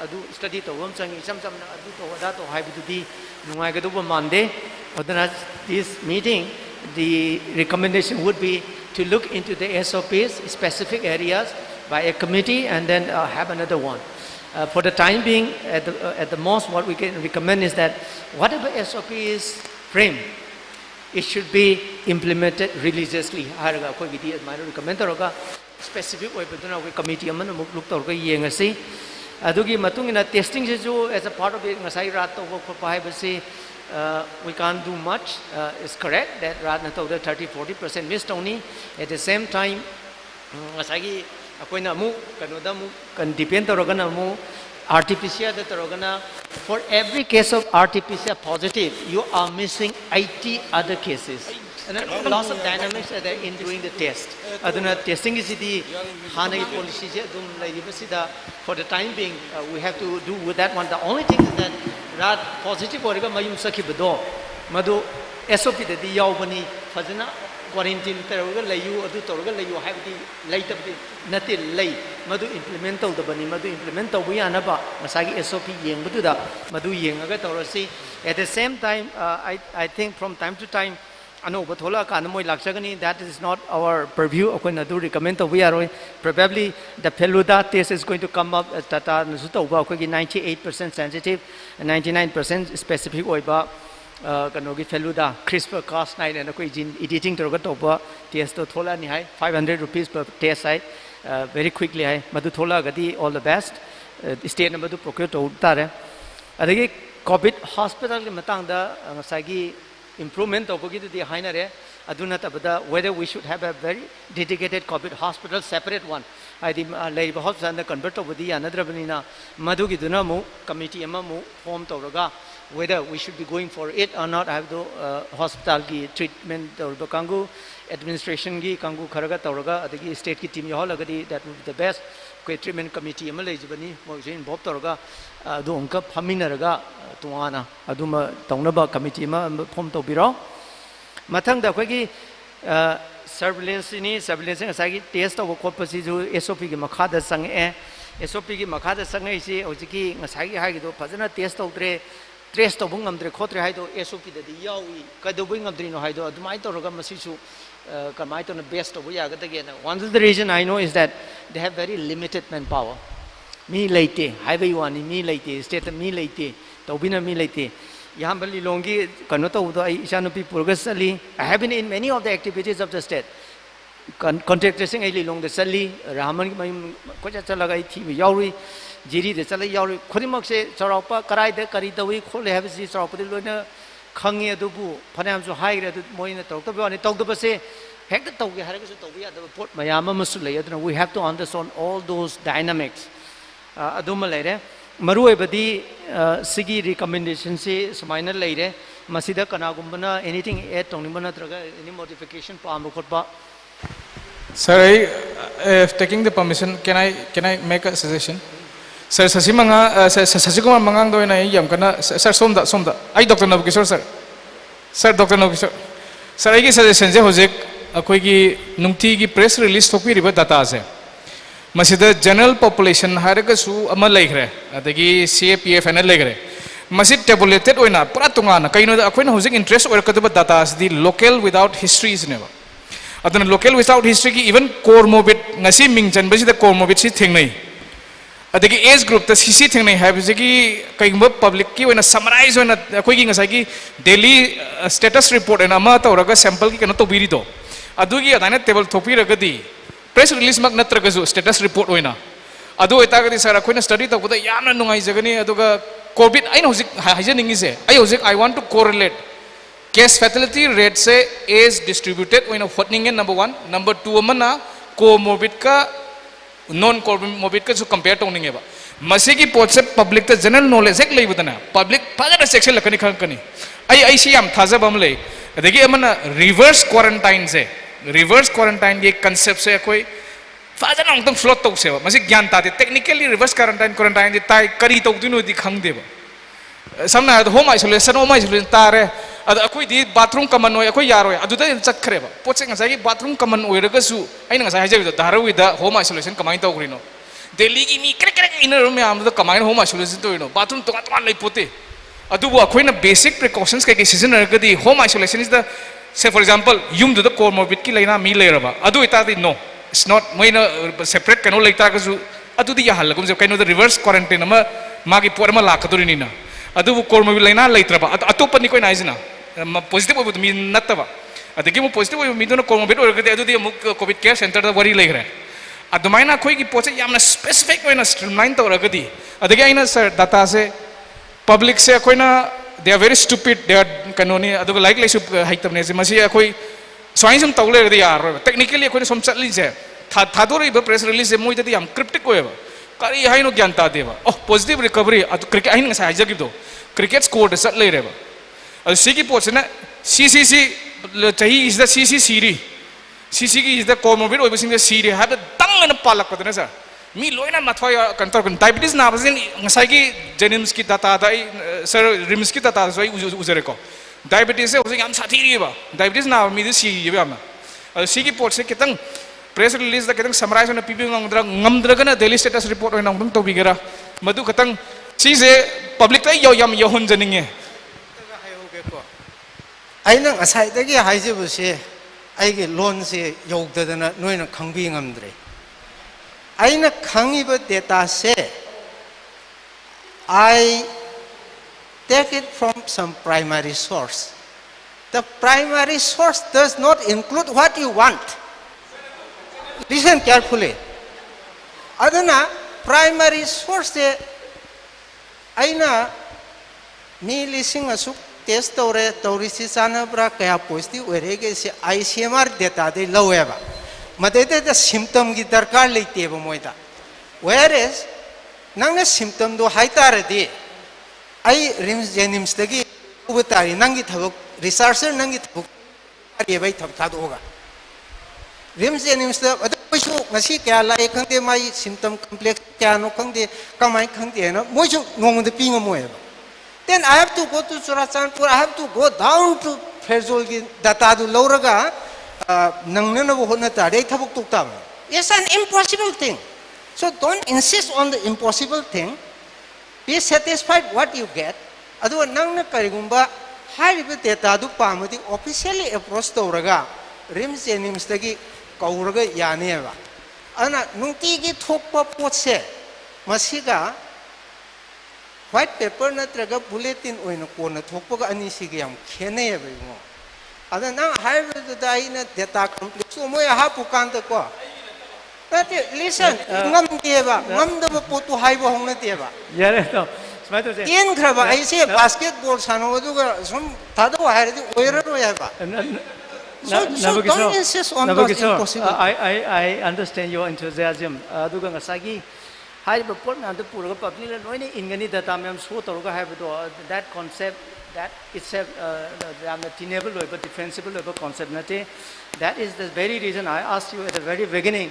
adu study to wam changi sam na adu to da to habitu di nungai ga do mande odana this meeting the recommendation would be to look into the SOPs specific areas by a committee and then have another one for the time being at the most what we can recommend is that whatever SOP is framed it should be implemented religiously haraga koi gidi admire recommend toroga specific way beduna we committee amana muk look toroga yengasi adugi matungina testing je jo as a part of it ngasai rat to ko pai basi we can't do much is correct that rat na to 30-40% missed only at the same time ngasai gi akoina mu kanoda mu kan depend toroga na mu RT-PCR for every case of RT-PCR positive, you are missing 80 other cases. And then lots of dynamics are there in doing the test. Aduna testing is the Hanai policy. For the time being, we have to do with that one. The only thing is that rat positive or mayum saki bedo, madu SOP the yaubani fazana. Quarantine teraga layu adu teraga layu have the later nati lay madu implemental the bani madu implemental we anaba masagi SOP yeng badu da madu yeng aga torasi at the same time I think from time to time ano bathola kanamoi laksagani that is not our purview okoi do recommend we are probably the Feluda test is going to come up tata nusuta uba okoi 98% sensitive and 99% specific oiba kanogi Feluda CRISPR Cas9 and koi gene editing to toba test to thola ni hai 500 rupees per test hai very quickly hai madu thola gadi all the best state number to procure to tare adagi COVID hospital ki matang da ngasagi improvement to gi di haina re aduna tabada whether we should have a very dedicated COVID hospital separate one I think lay bahut san convert to di another banina madu gi duna mu committee ama mu form to raga whether we should be going for it or not I have to hospital ki treatment or kangu administration gi kangu kharaga tawraga adagi state ki team yaholagadi that would be the best koi treatment committee ama leijibani mo je involve tawraga adu onka phaminaraga tuana aduma tawnaba committee ma form tawbiro mathang da koi gi surveillance ni surveillance ngasagi test taw khopasi ju SOP gi makha da sang SOP gi makha da sang ai si hojiki ngasagi ha gi do phajana test tawdre trace to bungam dre khotre haido SOP da di yawi kadu bungam dre no haido adumai to roga masisu kamai to best of ya gata ge one of the reason I know is that they have very limited manpower mi leite highway wani mi leite state mi leite to bina mi leite yaham bali longi kano to do ai isanupi progress ali I have been in many of the activities of the state contact tracing ai long the sali raman mai ko cha chalaga ai thi yawi jiri de chala yawi khodimak se charapa karai de kari dawi khole have si charapa de loina khange adubu phanam so hai re moina tok to bani tok do se hek to ge haraga so to ya da pot mayama masu le aduna we have to understand all those dynamics aduma leire maru ebadi sigi recommendation se samaina leire masida kana gumbana anything add tonibana traga any modification pa khotba Sir, if taking the permission, can I make a suggestion? Sir, Sasikumar Mangang do na yam kana sir somda. Ay Dr. Nabukishore sir. Sir Dr. Nabukishore. Sir ay gi suggestion je hojek akoi gi nungti gi press release thokpi riba data ase. Masida general population haraga su ama laikre. Adagi CAPF ana laikre. Masid tabulated oina pura tungana kaino akoi na hojek interest or katuba data as the local without history is never. Aduna local without history ki even comorbid ngasi mingchan basi the comorbid si thingnai adagi age group ta sisi thingnai habse ki kaigba public ki oina summarize oina koi gi ngasai ki daily status report and ama ta oraga sample ki kana to biri do adugi adana table thopi ragadi press release mak natraga ju status report oina adu eta gadi sara koina study ta kuda yamna nungai jagani aduga covid aina hojik hajaningi se I want to correlate case fatality rate say is distributed when of happening number 1 number 2 amana comorbid ka non comorbid का compare तौनीबा मसीगी पोट public general knowledge हेक लेबदना public फजन section लकनी खंकनी आई थाजब अमले रिवर्स क्वारंटाइन से रिवर्स क्वारंटाइन के कंसेप्ट से कोई फजन अंतम फ्लोट तौसेबा मसी ज्ञान तादे टेक्निकली रिवर्स क्वारंटाइन दे ताई करी तौदिनोदि खंगदेबा समना होम आइसोलेशन तारे अखोई बाथरूम कमन हो यारो चक्रेब पोचे बाथरूम कमन होरगसु धारावीद होम आइसोलेशन कमाई तौरीनो दिल्ली की मी क्रेक क्रेक इनर मैम कमाई होम आइसोलेशन तौरीनो बाथरूम तोगा तोगा लेपोते अखोना बेसिक प्रिकॉशंस कई सिजनरगदी होम आइसोलेशन इज द से फॉर एग्जांपल यूमदुद कोमोर्बिड की लेना मी लेरबा अदु इतादि नो इट्स नॉट मोइना सेपरेट कनो लेतागसु अदुदि याहलगम जे कइनो द रिवर्स क्वारंटाइन मागी पोर मा लाखदोरिनिना अदुबु कोमोर्बिड लेना लेत्रबा अतोपनि कोइ नाइजना पॉजिटिव ओइबु मी नत्तबा अदगी मु पॉजिटिव ओइबु मीदुना कोमोर्बिड ओरगदि अदुदि अमुक कोविड केयर सेंटर दा वरी लेग्रे अदुमाइना खोइगी पोचे यामना स्पेसिफिक ओइना स्ट्रीमलाइन तौरगदि अदगी आइना सर डाटा से पब्लिक से अखोइना they are very stupid they are कनोनी अदुगा लाइक लेसु हाइतबने जे मसी अखोइ स्वाइन सम तौले रदि यार टेक्निकली अखोइना सम चटली जे थादोरिबा प्रेस रिलीज जे मोइदि याम क्रिप्टिक ओइबा करी हाइनो ज्ञान तादेबा ओह पॉजिटिव रिकवरी अदु क्रिकेट आइन ngasa हाइजगिदो क्रिकेट स्कोर चट लेरेबा अदु सिगी पोचना सीसीसी चाही इज द सीसी सीरी सीसी की इज द कोमोर्बिड ओइबसिंग द सीरी हाब तंगन पालकदना सर मी लोइना माथवा कंटर डायबिटीज नाबसिन ngasa की जेनिम्स की डाटा दा सर रिम्स की डाटा सो उजरे को डायबिटीज से होसिंग हम साथीरीबा डायबिटीज ना मी द सी यबा अदु सिगी पोट से कितंग प्रेस रिलीज दा कितंग समराइज होना पीपी ngमद्रगना डेली स्टेटस रिपोर्ट होना ngम तोबिगेरा मदु खतंग चीजे पब्लिक ता यम यहोन जनिंगे ꯑꯩꯅ ꯉꯁꯥꯏꯗꯒꯤ ꯍꯥꯏꯖꯕꯁꯦ ꯑꯩꯒꯤ ꯂꯣꯟꯁꯦ ꯌꯧꯗꯗꯅ ꯅꯣꯏꯅ ꯈꯪꯕꯤ ꯉꯝꯗ꯭ꯔꯦ ꯑꯩꯅ ꯈꯪꯉꯤꯕ ꯗꯦꯇꯥꯁꯦ I take it from some primary source. The primary source does not include what you want. Listen carefully. aduna primary source se aina mi lising asuk test tore torisi sana bra kaya positive oirege se ICMR data de loweba madede the symptom gi darkar leite ba moida whereas nangna symptom do haitare di ai rims jenims dagi ubutari nangi thabuk researcher nangi thabuk ari bai thab thad hoga rims jenims da moisu ngasi kya la ekhangde mai symptom complex kya no khangde kamai khangde na moisu ngomde pinga moeba then I have to go to Churachandpur, I have to go down to Faizol ki data du lauraga nangne na hona ta re thabuk tukta it's an impossible thing. So don't insist on the impossible thing. Be satisfied what you get. Adu nangna karigumba hariba data du pamadi officially approach tawraga rims jenims dagi kauraga yaneba ana nungti gi thokpa potse masiga white paper natraga bulletin oina kona thokpa ani sigi yam khene ba mo ada nang hariba daina data complete so moy ha pukanta ko but listen ngam deba ngam da potu haiba hongna deba yare to smai to yen khraba ai se basketball sano duga som thado hairdi oiraro yaba so don't insist on those impossible. I understand your enthusiasm. Aduga ngasagi hai report na pura public la noine ingani data mem so toruga have that concept that itself the tenable or defensible concept nate that is the very reason I asked you at the very beginning,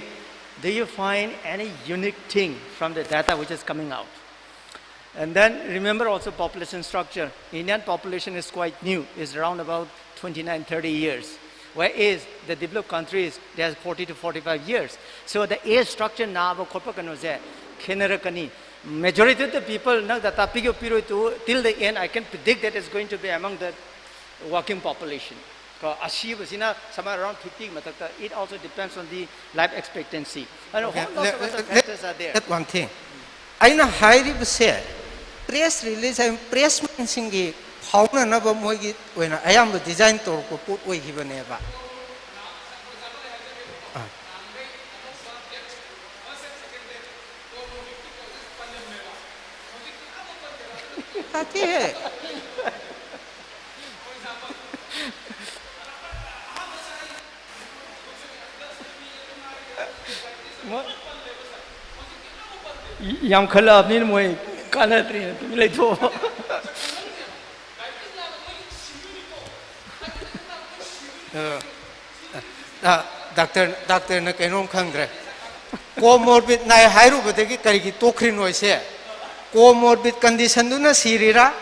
do you find any unique thing from the data which is coming out? And then remember also population structure. Indian population is quite new, is around about 29-30 years. Whereas the developed countries, they have 40 to 45 years. So the age structure now, majority of the people, till the end, I can predict that it's going to be among the working population. Somewhere around 50, it also depends on the life expectancy. And Okay, all lots of other factors are there. that one thing. I know highly say press release and press singi hauna na ba mogi when I am the design to ko put way hibaneba. Ati hai. yam khala apni moy kana tri tu le tho doctor na kainom khangre comorbid nai hairu badagi karigi tokri noise comorbid condition du na sirira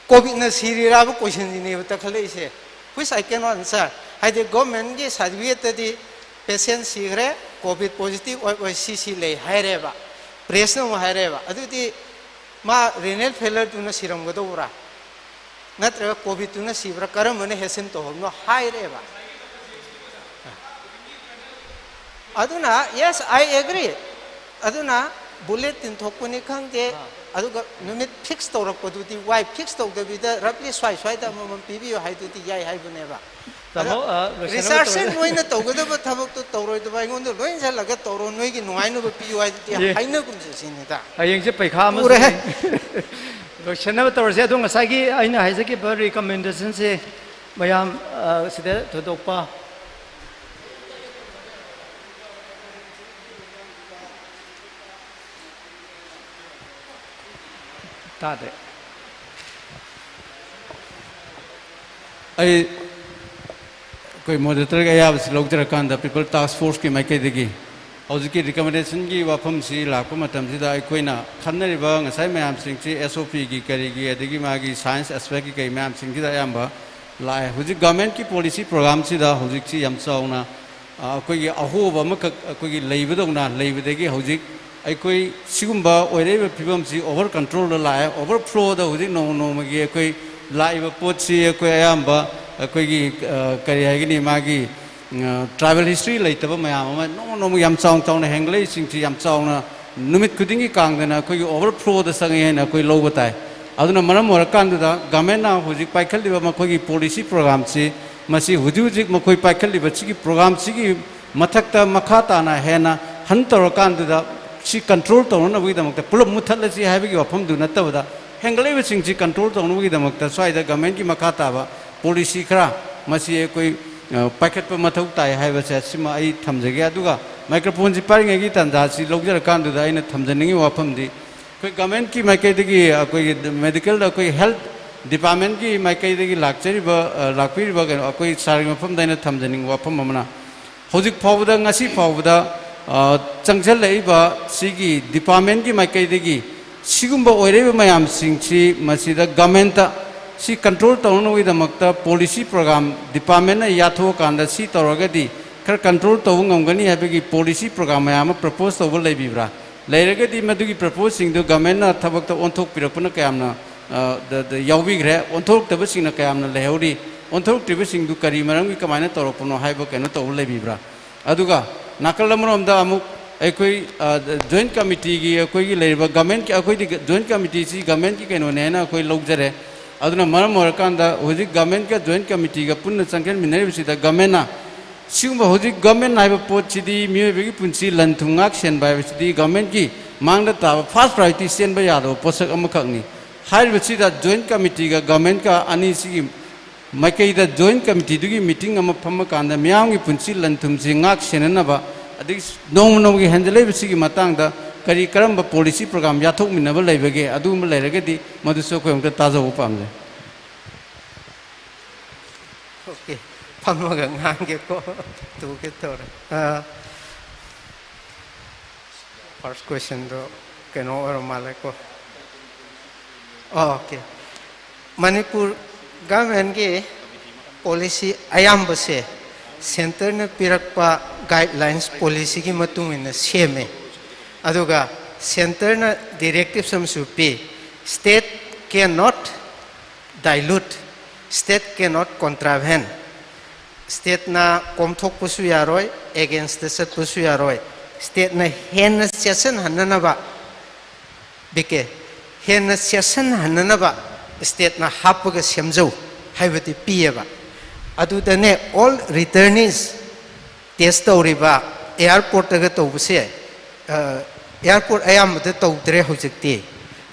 covid na sirira ba question ni ba takhale ise which I cannot answer hai the government ge certificate di patient sigre covid positive oi cc le haire ba pressure mo haire ba adu di ma renal failure du na siram ga dora natra covid du na sibra karam ne hesen to no haire ba aduna yes I agree aduna bulletin thokpani khangde aduga numit fix tawrak padudi why fix tawda bida roughly swai da mom pibi hai du ti yai hai bune ba research noina tawgada ba thabak to tawroi da ba ngon do loin sa laga tawro noi gi nuai no ba pi hai ti hai na kum se sin da ayeng je paikha ma loisana tor se dong sa gi aina hai se ki ba recommendation se mayam sida thodokpa tade ai koi moderator ga yab silogdra kanda people task force ki mai ke degi hojiki recommendation gi wafam si lakpa matam si da ai koina khanna ba ngasai mayam sing chi SOP gi kari gi adigi ma gi science aspect gi kai mayam sing da yamba lai hojik government ki policy program si da hojik chi yam chauna koi gi ahoba ma koi gi leibadona leibadegi hojik ai sigumba oire pibam si over control la overflow da hujik no magi koi laiba pot si koi ayamba koi gi kari hai ni magi travel history laitaba mayam ma no yam chong na henglei sing chi yam chong na numit kudingi kangdana koi overflow da sangi na koi lo batai aduna manam orakan da government na hujik paikhal liba ma koi gi policy program si masi hujik ma koi paikhal liba chi gi program si gi mathakta makhata na hena hantor kan da si control to na wi damak ta pulo muthal si ha bi gi wafam du na ta da hengle wi sing si control to na wi damak ta swai da government ki makata ba policy khara masi koi packet pa mathau tai ha ba se sima ai thamjage aduga microphone ji pari ngi tan da si logjar kan du da ina thamjaningi wafam di koi government ki makai de gi koi medical da koi health department ki makai de gi lakchari ba lakpiri ba koi sari wafam da ina thamjaning wafam amna hojik phawda ngasi phawda changchal leiba sigi department ki makai degi sigumba oireba mayam singchi masida government ta si control tawna wi damakta policy program department na yatho kanda si tawragadi khar control tawu ngamgani habegi policy program mayam propose tawu leibibra leiragadi madugi propose sing do government na thabak ta onthok pirakpuna kayamna the yawbi gre onthok tabu sing na kayamna lehauri onthok tibu sing du kari marang ki kamaina tawrapno haiba keno tawu leibibra aduga nakalamurom da amuk ekoi joint committee gi ekoi gi leiba government ki ekoi di joint committee si government ki keno ne na ekoi logjare aduna maram orakan da hoji government ka joint committee ga punna changken minari bisi da government na sigumba hoji government naiba pot chidi mi begi punchi lanthungak sen bai bisi government ki mangda ta first priority sen ba yado posak amakhakni hai bisi da joint committee ga government ka ani si makai da joint committee dugi meeting ama phamma kanda myam gi punchi lanthum si ngak senana ba adik nom gi handle bisi gi matang da kari karamba policy program yathok minna ba leibage adu ma leiragadi madu so ko amta tajo pamle okay phamma ga ngang ge ko tu ke tor first question do keno or male ko okay manipur government ge policy ayam base center na pirakpa guidelines policy gi matung ina seme aduga center na directive samsu pe state cannot dilute state cannot contravene state na komthok pusu yaroi against the set pusu yaroi state na hen session hanana ba bike hen session hanana ba state na hapaga semjau haibati pieba adudane all returnees test tawriba airport ga tawbse airport ayam de tawdre hojikti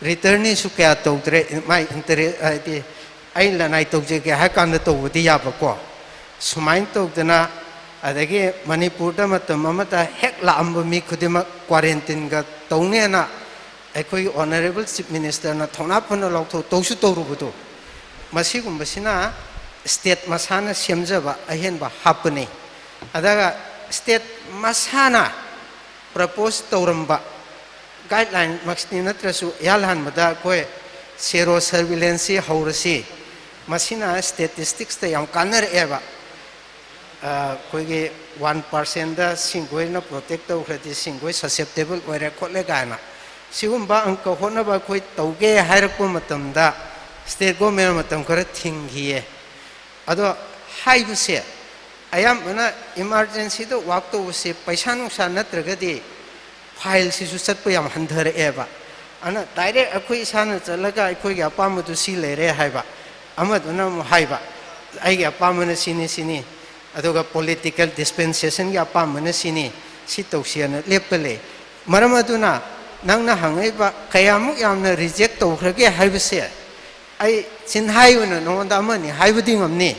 returnees su kya tawdre mai intere ai la nai tawje ga ha kan de tawdi ya ba ko sumain tawdana adagi Manipur da matam amata hek la amba mi khudima quarantine ga tawne na ekoi honorable chief minister na thona phana lokto tawsu tawru budo masi gumbasina state masana semjaba ahenba hapne adaga state masana propose tawramba guideline maxni natrasu yalhan mada koi zero surveillance haurasi masina statistics ta yam kanar eba koigi 1% da singoi na protect to khati singoi susceptible oire khole gaina sigumba angka hona ba koi tauge hairakpo matam da state government matam khara thinghiye ado haibuse ayam bana emergency do wak to se paisa nungsa natragadi file si su satpo yam handhar eba ana direct akoi sana chalaga akoi ga pam du si lere haiba amaduna mu haiba ai ga pam na sini aduga political dispensation ga pam na sini si tawsiana lepale maram aduna nangna hangaiba kayamuk yamna reject tawkhrage haibase ai chin haiyuna no da mani haibudi ngamni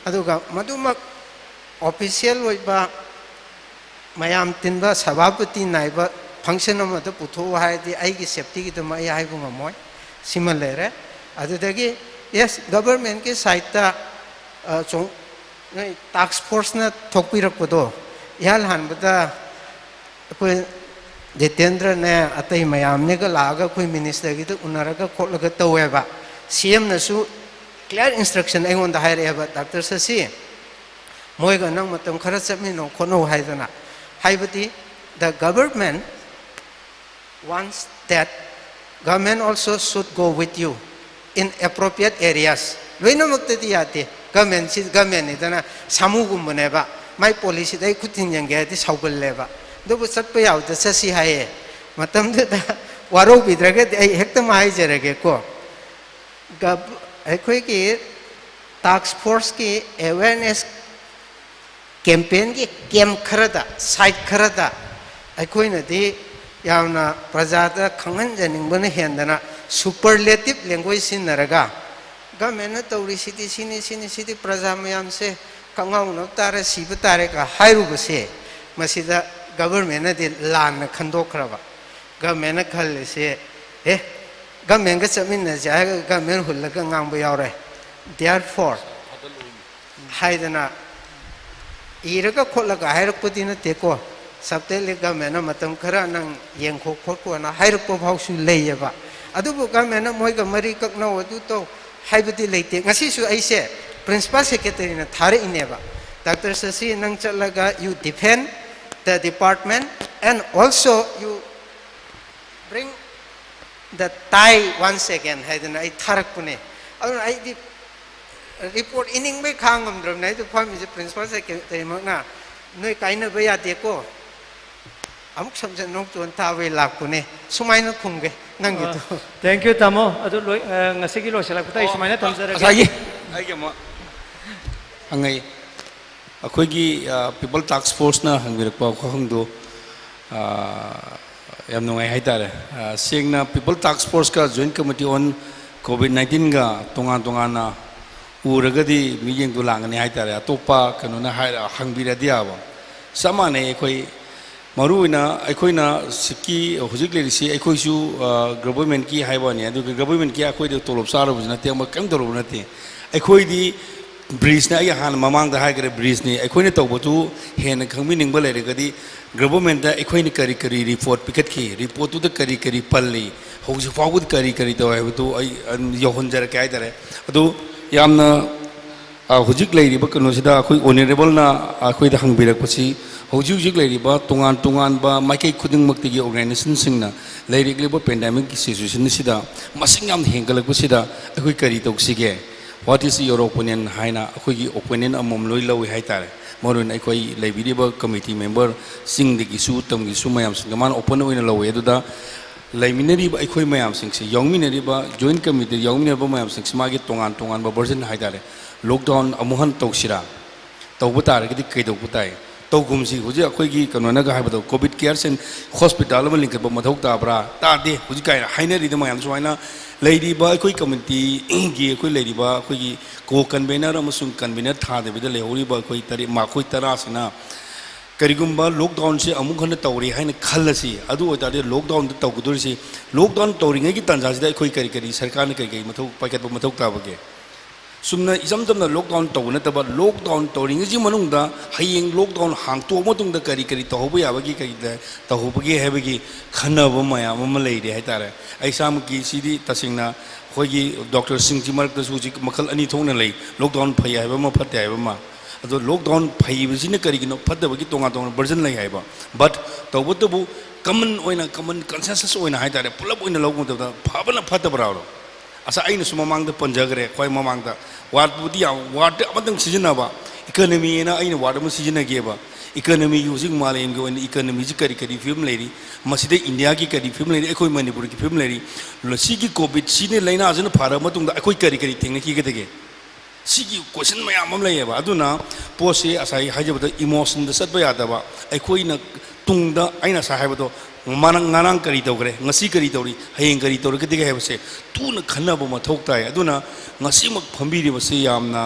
aduga maduma official oiba mayam tinba sabapati naiba function amada putho haidi aigi safety ki tuma ai haibu ngamoy simalere adudagi yes government ke side ta chong task force na thokpirakpodo yal hanbada koi Jitendra ne atai mayam ne ga laga koi minister ki to unaraga kholaga taweba CM na su clear instruction ai on da haire ba Dr. Sasi moi ga nang matam khara chapmi no khono haidana haibati the government wants that government also should go with you in appropriate areas loina makte ti ate government si government ni dana samu gumbane ba mai policy dai kutin yang ga ti saugal leba do bu sat pa yaw da sasi haye matam da waro bidraga ai hekta mai jarage ko gab ai khoi ki task force ki awareness campaign ki camp kharada site kharada ai khoi na di yawna prajada khangan janing bana hendana superlative language sinaraga government tawri siti praja mayam se kangau no tare siba tare ka hairu base masida government na de lan khandokraba government khal se government ga chamin na ja government hullaga ngang ba yawre therefore haidana iraga kholaga hairapudi na teko sabte le government na matam khara nang yengkho khotko na hairappo phausu leyeba adubu government na moi ga mari kakna adu to haibati leite ngasi su aise principal secretary na thare ineba Dr. Sasi nang chalaga you defend the department and also you bring the tie once again haidana ai tharak pune adun ai di report ining be khangam drum nai to pham is principal secretary makna noi kaina ba ya de ko amuk samjan nok chon ta we lak pune sumaina khumge nang gitu Thank you tamo adu ngasi ki lo sela kutai sumaina tamjara Asagi ai ma angai akhoi people task force na hangbirakpa khongdo yam nungai haitare sengna people task force ka joint committee on COVID-19 ga tonga na uragadi meeting tu langani haitare atopa kanuna hangbiradi aba samane akhoi maruina aikoina siki hujik le si aikoi su government ki haibani adu government ki akhoi de tolop sar bujna te ma kam doro nate aikoi di bridge na ya han mamang da haigre bridge ni aikoi ne tawbotu hen khangmi ningba le regadi government da aikoi ni kari report picket ki report tu da kari palli hojik fawud kari to ai tu ai yohon jar kai dare adu yamna hujik le ri ba kano sida akhoi honorable na akhoi da hangbirak pasi hojik le ri ba tungan ba makai khuding makti gi organization singna le ri ba pandemic situation sida masing yam hengalak sida akhoi kari toksige what is your opinion haina akhoi gi opinion amom loi lawi haitare morun akhoi leibiriba committee member sing digi su tam gi su mayam sing man open oina lawi aduda laiminari ba akhoi mayam sing se yongminari ba joint committee yongminari ba mayam sing magi tungan ba version haitare lockdown amuhan toksira tawbutar gi kai do butai तौगुमसी हुजे अखोगी कनोनागा हाइबदो Covid care centre hospital अमा लिंकब मथौ ताब्रा तादे हुजे काय हाइनरी दमा याम सुवाइना लेरिबा अखोई community गी अखोई लेरिबा अखोगी को convener अमसुंग convener थादेबिदा लेहौरिबा अखोई तरी माखोई तरासिना करिगुम्बा लॉकडाउन से अमुक हन तौरी है खलसी अदु ओतादे लॉकडाउन तौगदुरसी लॉकडाउन तौरिंगे की तंजासिदा अखोई करी करी सरकार ने करी मथौ पाकेट मथौ ताबगे सुमना इजम जमना लॉकडाउन तौ नतबा लॉकडाउन तौरिंगे जी मनुंगदा हयेंग लॉकडाउन हांगतो मतुंगदा करी करी तौबो याबगी करी तौबगी हैबगी खनब मयाम अमा लेरे हैतारे ऐसाम की सीदी तसिंगना होगी डॉक्टर सिंह मरक जी मखल अनी थोंगना लई लॉकडाउन फै हैबा म फते हैबा म अदो लॉकडाउन फैबसिना करिगिनो फदबगी तोंगा तोंगा वर्जन लई हैबा बट तौबतबु कमन कंसेंसस ओइना हैतारे पुलब ओइना लौगमददा फाबना फतबरारो असा अइन सुममांग पंजगरे खोय ममांग वार्डबुदी वार्ड अमदंग सिजनबा इकोनॉमी ना अइन वार्ड म सिजनगेबा इकोनॉमी यूजिंग मालेम गो इकोनॉमी जी करी करी फिल्म लेरी मसिदे इंडिया की करी फिल्म लेरी अखोय मणिपुर की फिल्म लेरी लसी की कोविड सिने लेना अजन फारा मतुंग अखोय करी करी थिंग की गदगे सिगी क्वेश्चन मयाम अम लेबा अदुना पोसे असाई हाजबद इमोशन द सतबा यादबा अखोय न तुंगदा अइना सा हायबदो मानंग नानंग करी तौगरे ngasi करी तौरी हयेंग करी तौरगदि हैबसे तुन खन्नब मथौक ताय अदुना ngasi मक फंबिरि बसे यामना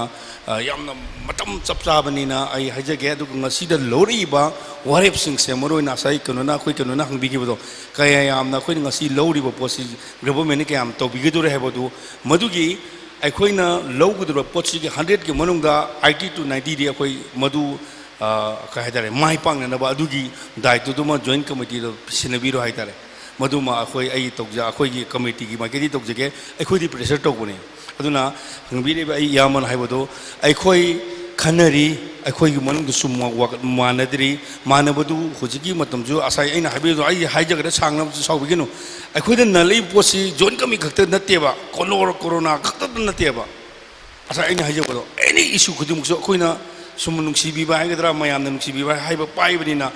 यामना मतम चपचाबनिना आई हाजगे अदु ngasi द लोरिबा वारेप सिंग से मरोइना साई कनोना खोय कनोना हंबिगिबदो कया यामना खोय ngasi लोरिबा पोसि गवर्नमेंट के याम तौबिगिदुर हैबदु मदुगी अखोइना लौगुदुर पोछि 100 के मनुंगदा 80 to 90 दि अखोय मदु कहे माई पांगनब अदुगी दायित्वदुमा जॉइंट कमिटी सिनबीरो हाइतारे मदुमा अखोय आई तौजा अखोयगी कमिटी की माइकेदी तौजगे अखोयदी प्रेशर तौबने अदुना हंगबीरेबा आई यामन हाइबदो अखोय खनरी अखोयगी मनुंग सुम मानदरी मानबदु हुजिगी मतमजु असाई अइना हाइबेदो आई हाइजगरे सांगना साउबिगिनो अखोयद नलई पोसी जॉइंट कमिटी खक्त नतेबा कोरोना खक्त नतेबा असा अइना हाइजगदो एनी इशू खुदिमुसो अखोयना सुम नुंसीबीबा हैगद्रा मयाम नुंसीबीबा हाइबा पाइबनिना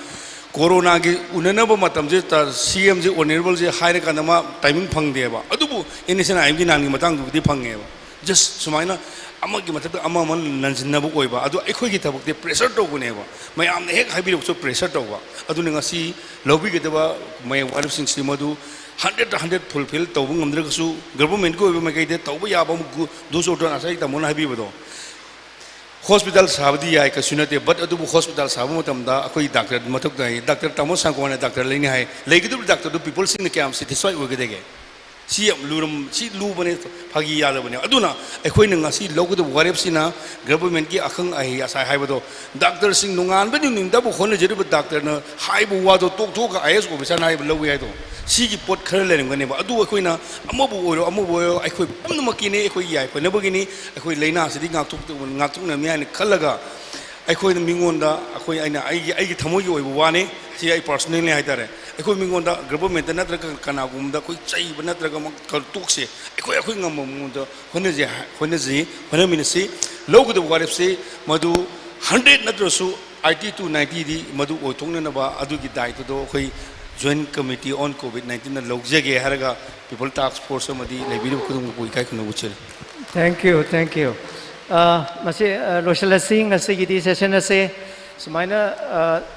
कोरोना के उननब मतम जे सीएम जे ऑनरेबल जे हाइर कानमा टाइमिंग फंगदेबा अदुबु इनिसन आइम की नांगी मतंग दुदी फंगेबा जस्ट सुमाइना अमगी मतक अममन नंजनब ओइबा अदु अखोयगी थबकते प्रेशर तोगुनेबा मयाम ने हेक हाइबिरसो प्रेशर तोबा अदुने ngasi लौबिगदबा मय वारब सिंग सिमदु 100 फुलफिल तौबु ngमद्रगसु गवर्नमेंट को ओइबा मगैदे तौबु याबम दुसो टन असै तमोन हाइबिबदो हॉस्पिटल साबदी याय कसुनते बट अदुबु हॉस्पिटल साबु मतमदा अखोई डॉक्टर मथक दाई डॉक्टर तमो सांगोने डॉक्टर लेनी हाय लेगिदु डॉक्टर दु पीपल सिंग कैम सैटिस्फाई ओगदेगे सी लुरम सी लुबने फागी यादबने अदुना अखोई न ngasi लोगदु वारेपसिना गवर्नमेंट की अखंग आही असा हायबदो डॉक्टर सिंग नुंगान बदु निंदबु होने जरिब डॉक्टर न हाइबु वादो टोक टोक आईएस ऑफिसर हाइब लवि हायदो सिगी पोट खर लेरंगने बा अदु अखोइना अमबु ओरो अखोई पुनमकिने अखोई याय फनबगिनी अखोई लेना सिदि गाक्तुना मियाने खलगा अखोई मिंगोंदा अखोई आइना आइगी थमोगी ओइबु वाने सी आई पर्सनली हाइतारे अखोई मिंगोंदा गवर्नमेंट नत्रग कनागुमदा कोई चाहिब नत्रग टोकसे अखोई ngममुंदा होनमिनसी लोगदु वारेपसे मदु 100 नत्रसु 80 to 90 दी मदु ओथोंनबा अदुगी दायित्वदो अखोई जॉइंट कमिटी ऑन कोविड-19 लौजगे हरगा पीपल टास्क फोर्स मदी लेबिरु खुदुम कोई काय खुनु उचल थैंक यू मसे लोशलसी ngasiगी सेशन असे सुमाइना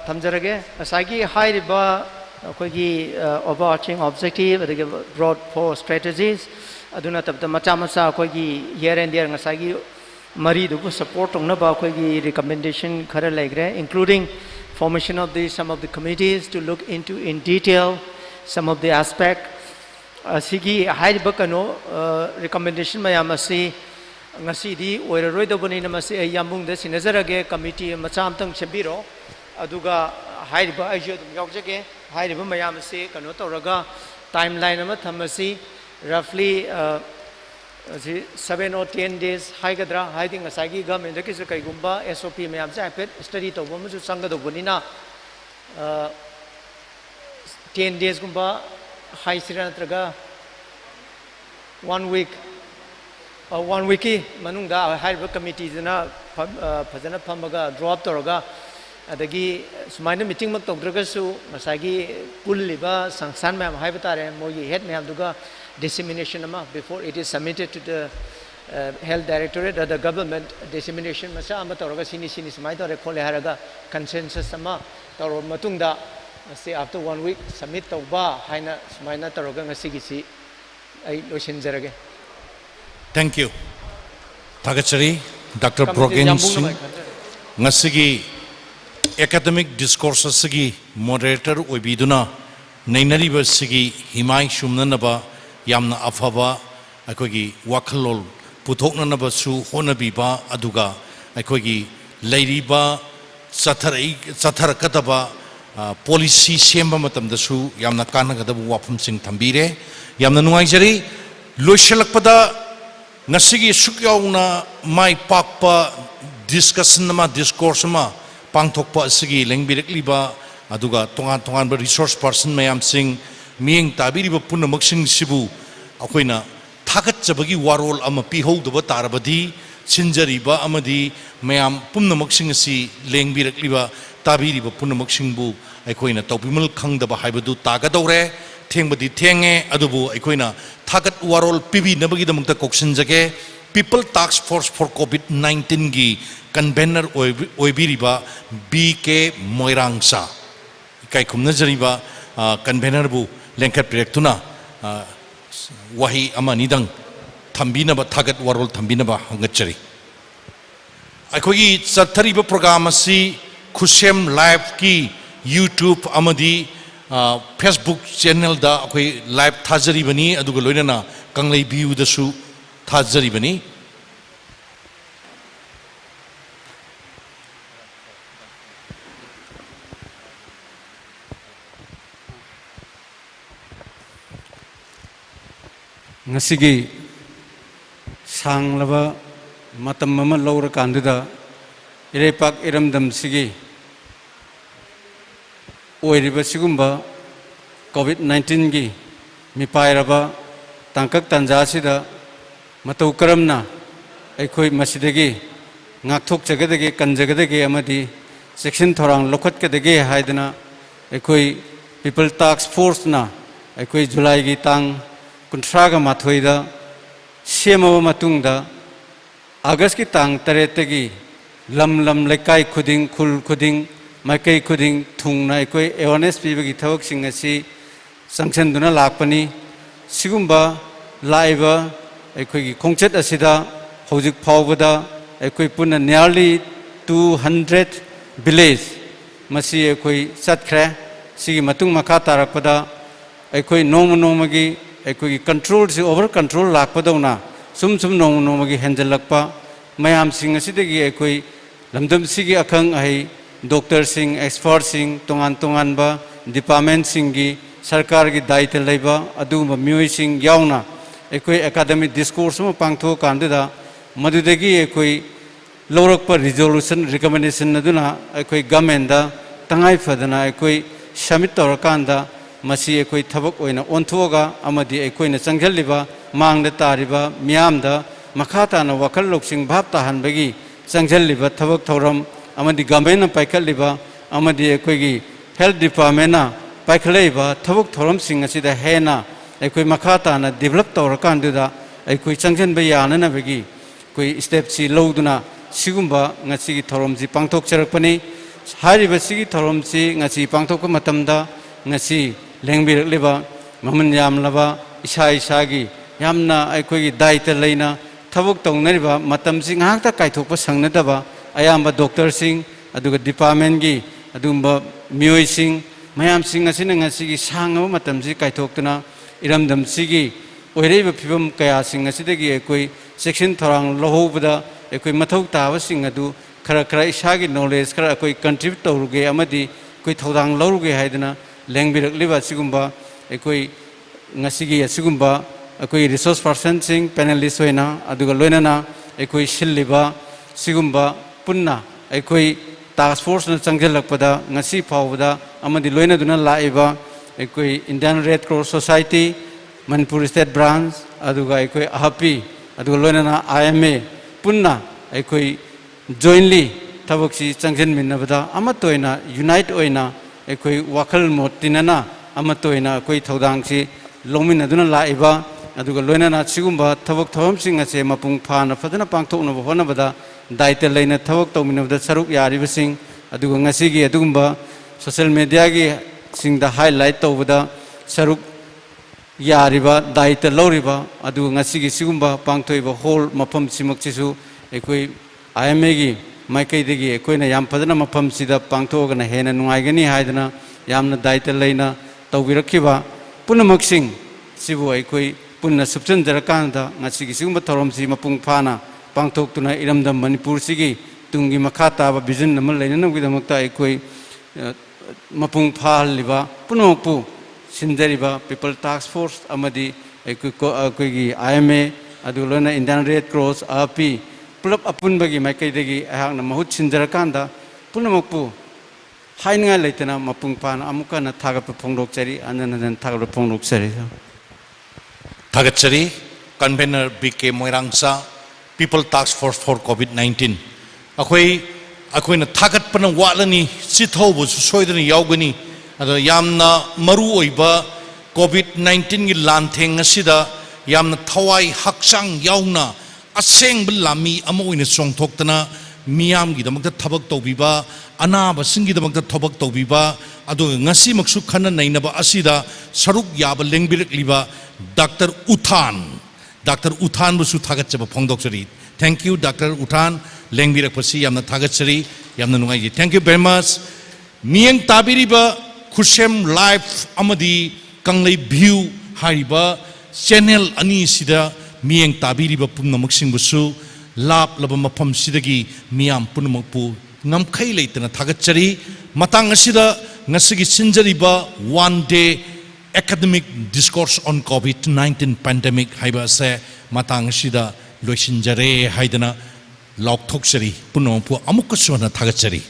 थमजरगे असागी हाइरिबा अखोगी ओवरआर्चिंग ऑब्जेक्टिव अदगे ब्रॉड फोर स्ट्रेटजीज अदुना तब मचा मचा अखोगी हियर एंड देयर ngasiगी मरी दुबु सपोर्ट तंगनबा अखोगी रिकमेंडेशन खरा लेग्रे including formation of some of the committees to look into in detail some of the aspect sigi haiba kano recommendation mayam asi ngasi di oiroi dobani namasi yambung de sinazarage committee macham tang chebiro aduga haiba ajo yaujage haiba mayam asi kano toraga timeline ama thamasi roughly 7 or 10 days haigadra haiding asagi government da kis kai gumba SOP mayam sa pet study to bomu su sanga do bonina 10 days gumba hai sira traga 1 week 1 week manung da haiba committee na phajana phamaga drop toraga adagi sumaina meeting mak tawdraga su masagi pulliba sangsan mayam haiba tare mogi head mayam duga dissemination ama before it is submitted to the health directorate the government dissemination masa ama tawraga sini samai tawre khole haraga consensus ama tawro matungda say after 1 week submit tawba haina sumaina tawraga ngasi gi si ai losinjarage. Thank you. Thagachari Dr. Brogan Singh ngasigi academic discourse sigi moderator oibiduna nainariba sigi himai shumnanaba yamna afaba akogi wakhalol puthoknanaba su honabiba aduga akogi leiriba satharakataba policy semba matamda su yamna kanagadaba wafam sing thambire yamna nuaijari loishalakpada ngasigi sukyauna mai pakpa discussion ma discourse ma pangthokpa sigi lengbirekliba aduga tongan resource person mayam sing mieng tabiriba punamak sing sibu akoina thagatjabagi warol ama pihouduba tarabadi sinjariba amadi mayam punamak sing si lengbirekliba tabiriba punamak singbu akoina tawpimal khangdaba haibadu tagadore thengbadi thenge adubu akoina thagat warol pibi nabagi damukta koksinjage People Task Force for COVID-19 gi convener oibiriba BK Moirangsa kai khumna jariba convener bu lengkhat prektuna wahi amanidang thambina ba thagat warol thambina ba hangachari akhoi chathariba program asi khusem live ki YouTube amadi Facebook channel da akhoi live thajari bani aduga loinana kanglei view da su thajari bani ngasigi sanglaba matam mama lawra kanduda irepak iramdam sigi oiriba sigumba COVID-19 gi mipairaba tangkak tanja sida matau karamna aikoi masidagi ngakthok jagadagi kanjagadagi amadi section thorang lokhat kadagi haidana aikoi people task force na aikoi July gi tang kuntraga mathoida semaba matungda August ki tang taretagi lam lekai khuding khul khuding maikai khuding thungna aikoi awareness pibagi thawak sing asi sanction duna lakpani sigumba laiba aikoi khongchat asida hojik phawbada aikoi punna nearly 200 village masi aikoi satkhre sigi matung makha tarakpada aikoi nomagi aikoi control si over control lakpadona sum nomagi handle lakpa mayam sing asidagi aikoi lamdam sigi akhang ai doctor sing expert sing tongan ba department sing gi sarkar gi daitha leiba aduma miyoi sing yauna aikoi academic discourse ma pangtho kandida madudagi aikoi lawrakpa resolution recommendation aduna aikoi government da tangai phadana aikoi submit tawrakanda masi aikoi thabak oina onthoga amadi aikoi na changjaliba mangda tariba miyamda makhata na wakal loksing bhab tahanbagi changjaliba thabak thoram amadi government na paikaliba amadi aikoi gi health department na paikhalaiba thabak thoram sing asida hena aikoi makhata na develop tawrakandida aikoi changjanba yana bagi koi step si lowduna sigumba ngasi gi thorom ji pangthok charakpani hariba sigi thorom si ngasi pangthok ko matamda ngasi lengbirak leba maman yamlaba isa gi yamna aikoi gi daita leina thabuk tongnariba matam si ngakta kaithokpa sangnadaba ayamba doctor sing aduga department gi adumba miyoi sing mayam sing asina ngasi gi sangaba matam si kaithoktuna iramdam sigi oireba phibam kaya sing asidagi aikoi section thorang lohobada aikoi mathau tawa sing adu khara isagi knowledge khara aikoi contribute tawruge amadi koi thodang lawruge haidana lengbirak liba sigumba aikoi ngasigi asigumba aikoi resource person sing panelist hoina aduga loinana aikoi shilliba sigumba punna aikoi task force na changjalakpada ngasi phawda amadi loina duna laiba aikoi Indian Red Cross Society Manipur State Branch aduga aikoi AHPI aduga loinana IMA punna aikoi jointly thabaksi changjan minnabada amatoina unite oina aikoi wakhal motinana amatoina aikoi thodangsi longmin aduna laiba ꯑꯗꯨꯒ ꯂꯣꯏꯅꯅ ꯁꯤꯒꯨꯝꯕ ꯊꯕꯛ ꯊꯧꯔꯝꯁꯤꯡ ꯑꯁꯦ ꯃꯄꯨꯡ ꯐꯥꯅ ꯐꯖꯅ ꯄꯥꯡꯊꯣꯛꯅꯕ ꯍꯣꯠꯅꯕꯗ ꯗꯥꯏꯇ ꯂꯩꯅ ꯊꯕꯛ ꯇꯧꯃꯤꯟꯅꯕꯗ ꯁꯔꯨꯛ ꯌꯥꯔꯤꯕꯁꯤꯡ ꯑꯗꯨꯒ ꯉꯁꯤꯒꯤ ꯑꯗꯨꯒꯨꯝꯕ ꯁꯣꯁꯤꯌꯦꯜ ꯃꯤꯗꯤꯌꯥꯒꯤ ꯁꯤꯡꯗ ꯍꯥꯏꯂꯥꯏꯠ ꯇꯧꯕꯗ ꯁꯔꯨꯛ ꯌꯥꯔꯤꯕ ꯗꯥꯏꯇ ꯂꯧꯔꯤꯕ ꯑꯗꯨꯒ ꯉꯁꯤꯒꯤ ꯁꯤꯒꯨꯝꯕ ꯄꯥꯡꯊꯣꯛꯏꯕ ꯍꯣꯜ ꯃꯐꯝꯁꯤꯃꯛꯁꯤꯁꯨ ꯑꯩꯈꯣꯏ IMAꯒꯤ ꯃꯥꯏꯀꯩꯗꯒꯤ ꯑꯩꯈꯣꯏꯅ ꯌꯥꯝ ꯐꯖꯅ ꯃꯐꯝꯁꯤꯗ ꯄꯥꯡꯊꯣꯛꯑꯒꯅ ꯍꯦꯟꯅ ꯅꯨꯡꯉꯥꯏꯒꯅꯤ ꯍꯥꯏꯗꯅ ꯌꯥꯝꯅ ꯗꯥꯏꯇ ꯂꯩꯅ ꯇꯧꯕꯤꯔꯛꯈꯤꯕ ꯄꯨꯝꯅꯃꯛꯁꯤꯡ ꯁꯤꯕꯨ ꯑꯩꯈꯣꯏ ꯄꯨꯟꯅ ꯁꯨꯞꯆꯟꯖꯔꯀꯥꯟꯗ ꯉꯁꯤꯒꯤ ꯁꯤꯒꯨꯝꯕ ꯊꯧꯔꯝꯁꯤ ꯃꯄꯨꯡ ꯐꯥꯅ ꯄꯥꯡꯊꯣꯛꯇꯨꯅ ꯏꯔꯝꯗꯝ ꯃꯅꯤꯄꯨꯔꯁꯤꯒꯤ ꯇꯨꯡꯒꯤ ꯃꯈꯥ ꯇꯥꯕ ꯚꯤꯖꯟ ꯑꯃ ꯂꯩꯅꯅꯕꯒꯤꯗꯃꯛꯇ ꯑꯩꯈꯣꯏ ꯃꯄꯨꯡ ꯐꯥꯍꯜꯂꯤꯕ ꯄꯨꯝꯅꯃꯛꯄꯨ ꯁꯤꯟꯖꯔꯤꯕ ꯄꯤꯄꯜ ꯇꯥꯛꯁ ꯐꯣꯔꯁ ꯑꯃꯗꯤ ꯑꯩꯈꯣꯏꯒꯤ IMA ꯑꯗꯨꯒ ꯂꯣꯏꯅ ꯏꯟꯗꯤꯌꯥꯟ ꯔꯦꯗ ꯀ꯭ꯔꯣꯁ AAPI ꯄꯨꯂꯞ ꯑꯄꯨꯟꯕꯒꯤ ꯃꯥꯏꯀꯩꯗꯒꯤ ꯑꯩꯍꯥꯛꯅ ꯃꯍꯨꯠ ꯁꯤꯟꯖꯔꯀꯥꯟꯗ ꯄꯨꯝꯅꯃꯛꯄꯨ ꯍꯥꯏꯅꯤꯡꯉꯥꯏ ꯂꯩꯇꯅ ꯃꯄꯨꯡ ꯐꯥꯅ ꯑꯃꯨꯛ ꯍꯟꯅ ꯊꯥꯒꯠꯄ ꯐꯣꯡꯗꯣꯛꯆꯔꯤ ꯍꯟꯖꯤꯟ ꯍꯟꯖꯤꯟ ꯊꯥꯒꯠꯄ ꯐꯣꯡꯗꯣꯛꯆꯔꯤ Thagatsari, Convener BK Moirangsa, People Task Force for COVID-19. Akwai na thagat pana walani sithau bu soidani yaugani ado yamna maru oiba COVID-19 gi lantheng asida yamna thawai hakchang yauna aseng lami ama oina chongthoktana miyam gi damakta thabak tawbiba anaba singi damakta thabak tawbiba ado ngasi maksu khana nainaba asida saruk yaba lengbirak liba Dr. Uthan busu thagat chaba phongdoksari. Thank you Dr. Uthan lengbirak pasi yamna thagatsari yamna nungai. Thank you very much. Miyang tabiriba khusem live amadi kanglei view hariba channel ani sida miyang tabiriba pumnamak busu lap laba mafam sidagi miyam punamakpu ngamkhai leitana thagatsari matang asida ngasigi sinjariba one day academic discourse on COVID-19 pandemic haiba se matang asida loisinjare haidana laukthok sari punamakpu amukka sona thagatsari